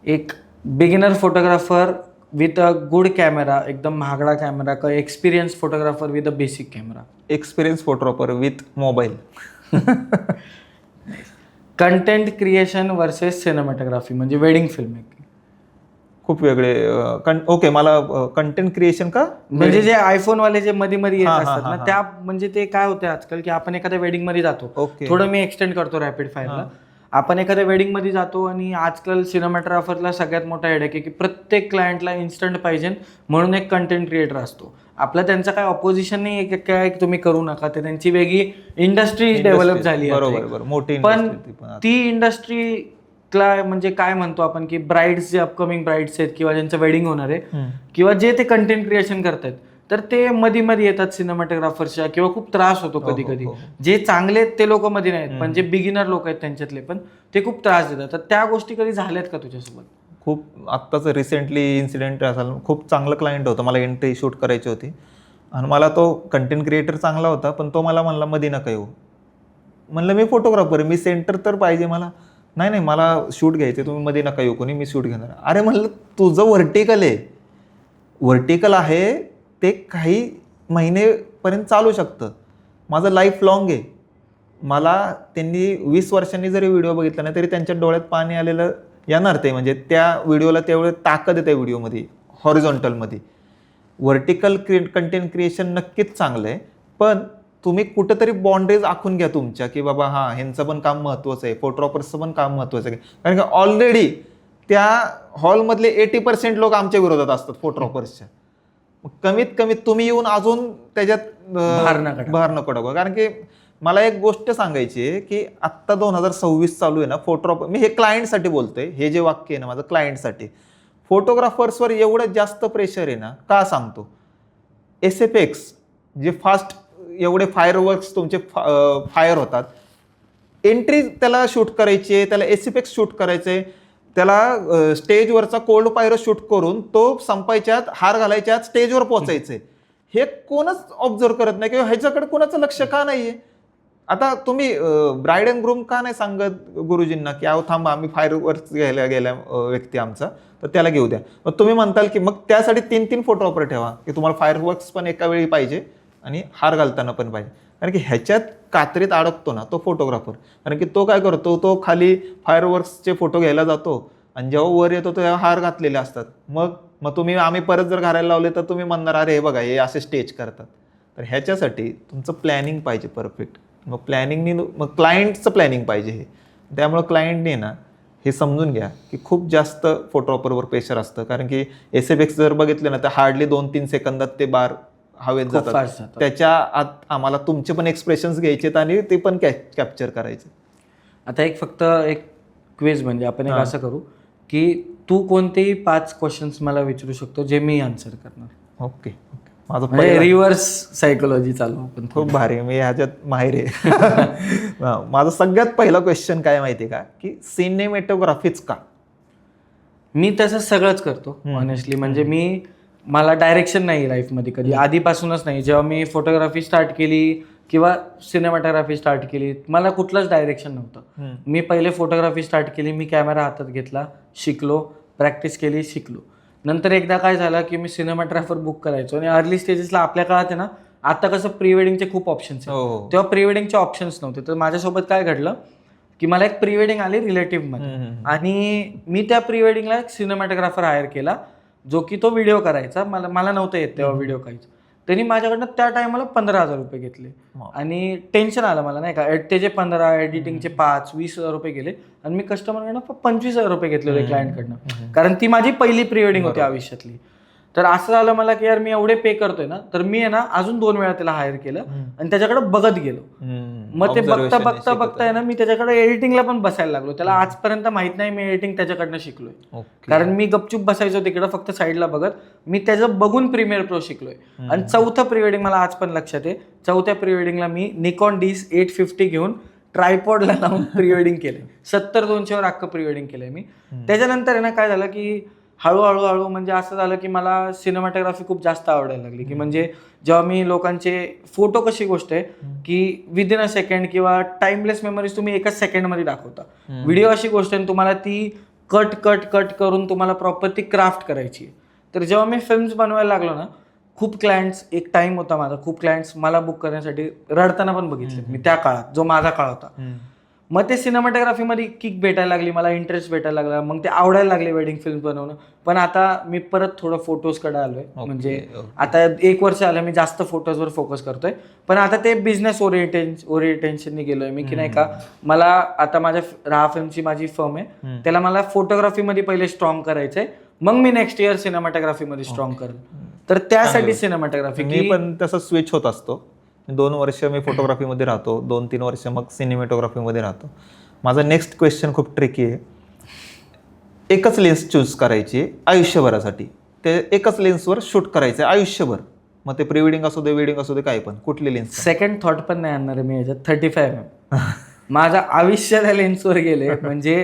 एक beginner photographer with a good camera, एकदम महागडा कॅमेरा, का experience photographer with a basic camera? Experience photographer with mobile. Content creation versus cinematography म्हणजे वेडिंग फिल्म मेकिंग. खूप वेगळे. ओके, मला कंटेंट क्रिएशन का म्हणजे जे आयफोनवाले जे मध्ये मध्ये येत हा, असतात हा, ना, हा. त्या म्हणजे ते काय होते आजकाल की आपण एखाद्या वेडिंग मध्ये जातो, ओके. थोडं मी एक्सटेंड करतो रॅपिड फायरला. आपण एखाद्या वेडिंगमध्ये जातो आणि आजकाल सिनेमॅटोग्राफरला सगळ्यात मोठा हेडेक आहे की प्रत्येक क्लायंटला इन्स्टंट पाहिजे म्हणून एक कंटेंट क्रिएटर असतो. आपला त्यांचा काय ऑपोजिशन नाही आहे की काय तुम्ही करू नका, ते त्यांची वेगळी इंडस्ट्री डेव्हलप झाली आहे. बरोबर, मोठी पण industry ती ती इंडस्ट्रीला म्हणजे काय म्हणतो आपण की ब्राईड्स जे अपकमिंग ब्राईड्स आहेत किंवा ज्यांचं वेडिंग होणार आहे किंवा जे ते कंटेंट क्रिएशन करतात, तर ते मध्ये येतात सिनेमॅटोग्राफरच्या किंवा खूप त्रास होतो कधी कधी. जे चांगले आहेत ते लोक मध्ये नाहीत, पण जे बिगिनर लोक आहेत त्यांच्यातले पण ते खूप त्रास देतात. तर त्या गोष्टी कधी झाल्यात का तुझ्यासोबत? खूप आत्ताच रिसेंटली इन्सिडेंट असाल, खूप चांगलं क्लायंट होतं, मला एंट्री शूट करायची होती आणि मला तो कंटेंट क्रिएटर चांगला होता, पण तो मला म्हणला मध्ये नका येऊ. म्हणलं मी फोटोग्राफर आहे, मी सेंटर तर पाहिजे मला. नाही मला शूट घ्यायचे, तुम्ही मध्ये नका येऊ कोणी, मी शूट घेणार. अरे म्हणलं तुझं व्हर्टिकल आहे ते काही महिनेपर्यंत चालू शकतं, माझं लाईफ लॉंग आहे. मला त्यांनी 20 वर्षांनी जरी व्हिडिओ बघितला ना तरी त्यांच्या डोळ्यात पाणी आलेलं येणार ते, म्हणजे त्या व्हिडिओला तेवढं ताकद आहे त्या व्हिडिओमध्ये. हॉरिझॉन्टलमध्ये व्हर्टिकल कंटेंट क्रिएशन नक्कीच चांगलं आहे, पण तुम्ही कुठंतरी बाउंड्रीज आखून घ्या तुमच्या की बाबा हां ह्यांचं पण काम महत्त्वाचं आहे, फोटोग्राफर्सचं पण काम महत्त्वाचं आहे. कारण की ऑलरेडी त्या हॉलमधले 80% लोक आमच्या विरोधात असतात फोटोग्राफर्सच्या. कमीत कमी तुम्ही येऊन अजून त्याच्यात भार नको टाकू. कारण की मला एक गोष्ट सांगायची आहे की आत्ता 2026 चालू आहे ना, फोटोग्राफर, मी हे क्लायंटसाठी बोलतोय, हे जे वाक्य आहे ना माझं क्लायंटसाठी, फोटोग्राफर्सवर एवढं जास्त प्रेशर आहे ना. का सांगतो, SFX जे फास्ट एवढे फायरवर्क्स तुमचे फायर होतात, एंट्री त्याला शूट करायची आहे, त्याला SFX शूट करायचं आहे, त्याला स्टेजवरचा कोल्ड पायरो शूट करून तो संपायच्यात, हार घालायच्यात, स्टेजवर पोहोचायचंय. हे कोणच ऑब्झर्व करत नाही किंवा ह्याच्याकडे कोणाचं लक्ष का नाहीये. आता तुम्ही ब्राईड अँड ग्रूम का नाही सांगत गुरुजींना की अहो थांबा आम्ही फायरवर्क्स घ्यायला गेला व्यक्ती आमचा, तर त्याला घेऊ द्या. मग तुम्ही म्हणताल की मग त्यासाठी 3 फोटोग्राफर ठेवा की तुम्हाला फायरवर्क्स पण एका वेळी पाहिजे आणि हार घालताना पण पाहिजे. कारण की ह्याच्यात कात्रीत अडकतो ना तो फोटोग्राफर. कारण की तो काय करतो, तो खाली फायरवर्क्सचे फोटो घ्यायला जातो आणि जेव्हा वर येतो तेव्हा हार घातलेले असतात. मग तुम्ही आम्ही परत जर घालायला लावले तर तुम्ही म्हणणार अरे हे बघा हे असे स्टेज करतात. तर ह्याच्यासाठी तुमचं प्लॅनिंग पाहिजे परफेक्ट. मग प्लॅनिंगनी मग क्लायंटचं प्लॅनिंग पाहिजे हे. त्यामुळं क्लायंटने ना हे समजून घ्या की खूप जास्त फोटोग्राफरवर प्रेशर असतं. कारण की SFX जर बघितलं ना तर हार्डली 2-3 सेकंदात ते बार हवेत जातात. त्याच्या आत आम्हाला तुमचे पण एक्सप्रेशन्स घ्यायचेत आणि ते पण कॅप्चर करायचे. आता फक्त एक क्विज, म्हणजे आपण एक असं करू की तू कोणतेही 5 क्वेश्चन्स मला विचारू शकतो जे मी आन्सर करणार. ओके. माझं रिव्हर्स सायकोलॉजी चालू आपण. खूप भारी, मी ह्याच्यात माहिर आहे. माझा सगळ्यात पहिला क्वेश्चन काय माहिती आहे का, की सिनेमॅटोग्राफीच का? मी तसं सगळंच करतो ऑनेस्टली. म्हणजे मला डायरेक्शन नाही लाईफमध्ये कधी, आधीपासूनच नाही. जेव्हा मी फोटोग्राफी स्टार्ट केली किंवा सिनेमॅटोग्राफी स्टार्ट केली मला कुठलंच डायरेक्शन नव्हतं. मी पहिले फोटोग्राफी स्टार्ट केली, मी कॅमेरा हातात घेतला, शिकलो, प्रॅक्टिस केली, शिकलो. नंतर एकदा काय झालं की मी सिनेमॅटोग्राफर बुक करायचो आणि अर्ली स्टेजेसला आपल्या काळात आहे ना, आता कसं प्री वेडिंगचे खूप ऑप्शन्स आहेत, तेव्हा प्री वेडिंगचे ऑप्शन्स नव्हते. तर माझ्यासोबत काय घडलं की मला एक प्री वेडिंग आली रिलेटिव्हमध्ये आणि मी त्या प्री वेडिंगला एक सिनेमॅटोग्राफर हायर केला जो की तो व्हिडिओ करायचा. मला नव्हतं येत तेव्हा व्हिडिओ काहीच. त्यांनी माझ्याकडनं त्या टायमाला 15,000 रुपये घेतले आणि टेन्शन आलं मला नाही का. त्याचे 15, एडिटिंगचे 5, 20,000 रुपये गेले आणि मी कस्टमरकडनं 25,000 रुपये घेतले होते क्लायंटकडनं, कारण ती माझी पहिली प्री वेडिंग होती आयुष्यातली. तर असं झालं मला की यार मी एवढे पे करतोय ना, तर मी आहे ना अजून 2 वेळा त्याला हायर केलं आणि त्याच्याकडे बघत गेलो. मग ते बघता आहे ना मी त्याच्याकडे एडिटिंगला पण बसायला लागलो. त्याला आजपर्यंत माहित नाही मी एडिटिंग त्याच्याकडनं शिकलोय, कारण मी गपचूप बसायचो तिकडं फक्त साईडला बघत. मी त्याचं बघून प्रीमियर प्रो शिकलोय. आणि चौथं प्री वेडिंग मला आज पण लक्षात आहे, चौथ्या प्री वेडिंगला मी निकॉन D850 घेऊन ट्रायपॉडला लावून प्री वेडिंग केले. 70-200 वर अख्खं प्री वेडिंग केलंय मी. त्याच्यानंतर आहे ना काय झालं की हळूहळू म्हणजे असं झालं की मला सिनेमॅटोग्राफी खूप जास्त आवडायला लागली. की म्हणजे जेव्हा मी लोकांचे फोटो, कशी गोष्ट आहे की विदिन अ सेकंड किंवा टाइमलेस मेमरीज तुम्ही एकाच सेकंडमध्ये दाखवता. व्हिडिओ अशी गोष्ट आहे तुम्हाला ती कट करून तुम्हाला प्रॉपर ती क्राफ्ट करायची आहे. तर जेव्हा मी फिल्म्स बनवायला लागलो ना, खूप क्लायंट्स, एक टाइम होता माझा, खूप क्लायंट्स मला बुक करण्यासाठी रडताना पण बघितले मी त्या काळात, जो माझा काळ होता. मग ते सिनेमॅटोग्राफीमध्ये किक भेटायला लागली, मला इंटरेस्ट भेटायला लागला, मग ते आवडायला लागले वेडिंग फिल्म बनवणं. पण आता मी परत थोडं फोटोजकडे आलोय. म्हणजे आता 1 वर्ष आलं मी जास्त फोटोजवर फोकस करतोय. पण आता ते बिझनेस ओरिएंटेशनने गेलोय मी, की नाही का मला आता माझ्या राहा फिल्मची माझी फर्म आहे, त्याला मला फोटोग्राफीमध्ये पहिले स्ट्रॉंग करायचंय, मग मी नेक्स्ट इयर सिनेमॅटोग्राफीमध्ये स्ट्रॉंग करेल. तर त्यासाठी सिनेमॅटोग्राफी मी पण तसं स्विच होत असतो. 2 वर्ष मी फोटोग्राफीमध्ये राहतो, 2-3 वर्ष मग सिनेमॅटोग्राफीमध्ये राहतो. माझा नेक्स्ट क्वेश्चन खूप ट्रिकी आहे. एकच लेन्स चूज करायची आयुष्यभरासाठी, ते एकच लेन्सवर शूट करायचं आहे आयुष्यभर, मग ते प्री वेडिंग असू दे वेडिंग असू दे काही पण, कुठली लेन्स? सेकंड थॉट पण नाही आणणार मी याच्यात. 35mm माझं आयुष्य त्या लेन्सवर गेले. म्हणजे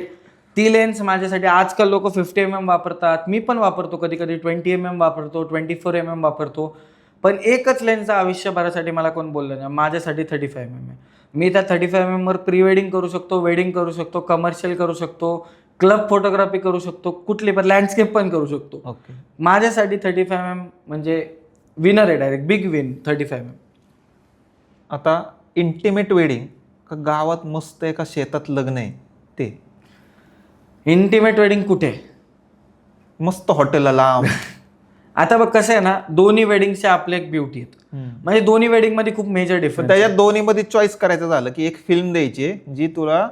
ती लेन्स माझ्यासाठी आजकाल लोक 50mm वापरतात, मी पण वापरतो, कधी कधी 20mm वापरतो, 24mm वापरतो. पण एकच लेन्सचा आयुष्यभरासाठी मला कोण बोललं नाही. माझ्यासाठी 35mm आहे. मी त्या 35mm वर प्री वेडिंग करू शकतो, वेडिंग करू शकतो, कमर्शियल करू शकतो, क्लब फोटोग्राफी करू शकतो, कुठली पण लँडस्केप पण करू शकतो. ओके. माझ्यासाठी 35mm म्हणजे विनर आहे, डायरेक्ट बिग विन 35mm. आता इंटिमेट वेडिंग का गावात मस्त एका शेतात लग्न आहे ते? इंटिमेट वेडिंग कुठे? मस्त हॉटेलला लांब. आता बघ कसं आहे ना, दोन्ही वेडिंगचे आपले एक ब्युटी आहेत. म्हणजे दोन्ही वेडिंग मध्ये खूप मेजर पण डिफरन्स. त्याच्यात दोन्हीमध्ये चॉईस करायचं झालं की एक फिल्म द्यायची जी तुला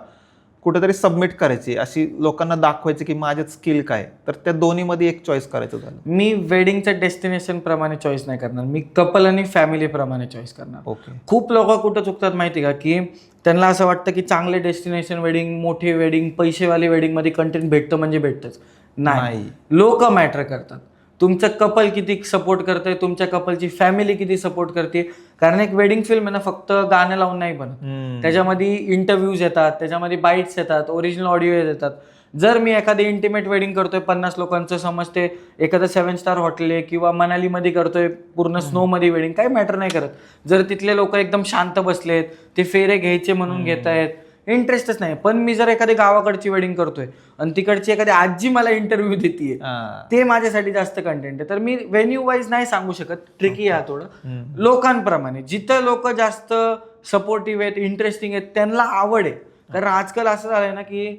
कुठेतरी सबमिट करायची, अशी लोकांना दाखवायची की माझ्यात स्किल काय, तर त्या दोन्हीमध्ये एक चॉईस करायचं झालं. मी वेडिंगच्या डेस्टिनेशन प्रमाणे चॉईस नाही करणार, मी कपल आणि फॅमिली प्रमाणे चॉईस करणार. ओके. खूप लोक कुठं चुकतात माहिती का, की त्यांना असं वाटतं की चांगले डेस्टिनेशन वेडिंग, मोठे वेडिंग, पैसेवाले वेडिंग मध्ये कंटेंट भेटतं म्हणजे भेटतंच. नाही, लोक मॅटर करतात. तुमचं कपल किती सपोर्ट करतंय, तुमच्या कपलची फॅमिली किती सपोर्ट करते. कारण एक वेडिंग फिल्म आहे ना, फक्त गाणं लावून नाही बनत. त्याच्यामध्ये इंटरव्ह्यूज येतात, त्याच्यामध्ये बाईट्स येतात, ओरिजिनल ऑडिओ येतात. जर मी एखादी इंटिमेट वेडिंग करतोय 50 लोकांचं, समजते एखादं 7 स्टार हॉटेल आहे किंवा मनालीमध्ये करतोय, पूर्ण स्नोमध्ये वेडिंग, काही मॅटर नाही करत. जर तिथले लोक एकदम शांत बसलेत, ते फेरे घ्यायचे म्हणून घेत आहेत, इंटरेस्टच नाही. पण मी जर एखादी गावाकडची वेडिंग करतोय आणि तिकडची एखादी आजी मला इंटरव्ह्यू देते, ते माझ्यासाठी जास्त कंटेंट आहे. तर मी व्हेन्यू वाईज नाही सांगू शकत, ट्रिकी आहे थोडं. लोकांप्रमाणे जिथं लोक जास्त सपोर्टिव्ह आहेत, इंटरेस्टिंग आहेत, त्यांना आवड आहे. कारण आजकाल असं झालंय ना की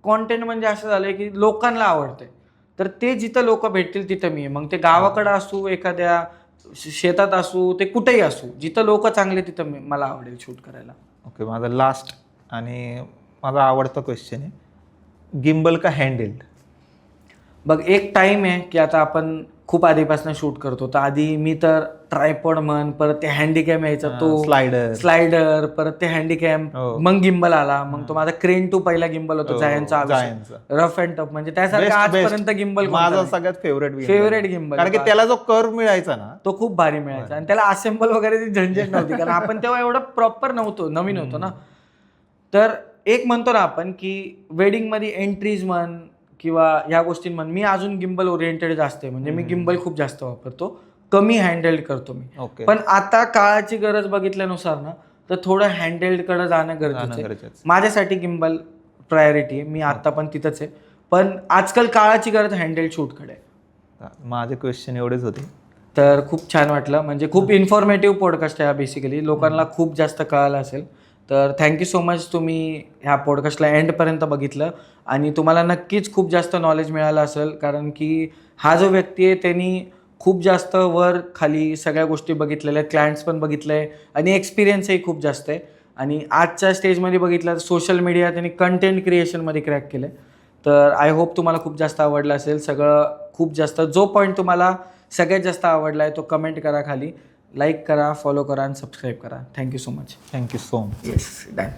कॉन्टेंट म्हणजे असं झालंय की लोकांना आवडतंय, तर ते जिथं लोक भेटतील तिथं मी. मग ते गावाकडं असू, एखाद्या शेतात असू, ते कुठेही असू, जिथं लोक चांगले तिथं मला आवडेल शूट करायला. ओके. माझा लास्ट आणि माझा आवडता क्वेश्चन आहे, गिम्बल का हँडहेल्ड? बघ, एक टाइम आहे की आता आपण खूप आधीपासून शूट करतो, तर आधी मी तर ट्रायपॉड म्हण, परत ते हँडीकॅम यायचा, तो स्लायडर, परत ते हँडीकॅम, मग गिम्बल आला, मग तो माझा क्रेन 2 पहिला गिम्बल होतो, जायंटचा, रफ अँड टफ. म्हणजे त्यासारखं आजपर्यंत गिम्बल माझा सगळ्यात फेवरेट गिम्बल. कारण की त्याला जो कर्व मिळायचा ना, तो खूप भारी मिळायचा. आणि त्याला असेंबल वगैरे झंझट नव्हती, कारण आपण तेव्हा एवढं प्रॉपर नव्हतो, नवीन होतो ना. तर एक म्हणतो ना आपण की वेडिंग मध्ये एंट्रीज म्हण किंवा ह्या गोष्टी म्हण, मी अजून गिम्बल ओरिएंटेड जास्त आहे. म्हणजे मी गिम्बल खूप जास्त वापरतो, कमी हँडहेल्ड करतो मी. पण आता काळाची गरज बघितल्यानुसार ना, तर थोडं हँडहेल्ड कडे जाणं गरजेचं आहे. माझ्यासाठी गिम्बल प्रायोरिटी आहे, मी आता पण तिथंच आहे. पण आजकाल काळाची गरज हँडहेल्ड शूटकडे आहे. माझे क्वेश्चन एवढेच होते. तर खूप छान वाटलं, म्हणजे खूप इन्फॉर्मेटिव्ह पॉडकास्ट आहे बेसिकली, लोकांना खूप जास्त कळालं असेल. तर थँक्यू सो मच, तुम्ही ह्या पॉडकास्टला एंडपर्यंत बघितलं आणि तुम्हाला नक्कीच खूप जास्त नॉलेज मिळालं असेल. कारण की हा जो व्यक्ती आहे त्यांनी खूप जास्त वर खाली सगळ्या गोष्टी बघितलेल्या आहेत, क्लायंट्स पण बघितलं आहे आणि एक्सपिरियन्सही खूप जास्त आहे. आणि आजच्या स्टेजमध्ये बघितलं तर सोशल मीडिया त्यांनी कंटेंट क्रिएशनमध्ये क्रॅक केलं आहे. तर आय होप तुम्हाला खूप जास्त आवडलं असेल सगळं. खूप जास्त जो पॉईंट तुम्हाला सगळ्यात जास्त आवडला आहे तो कमेंट करा खाली, लाईक करा, फॉलो करा आणि सबस्क्राईब करा. Thank you so much. Thank you so much. Yes, done.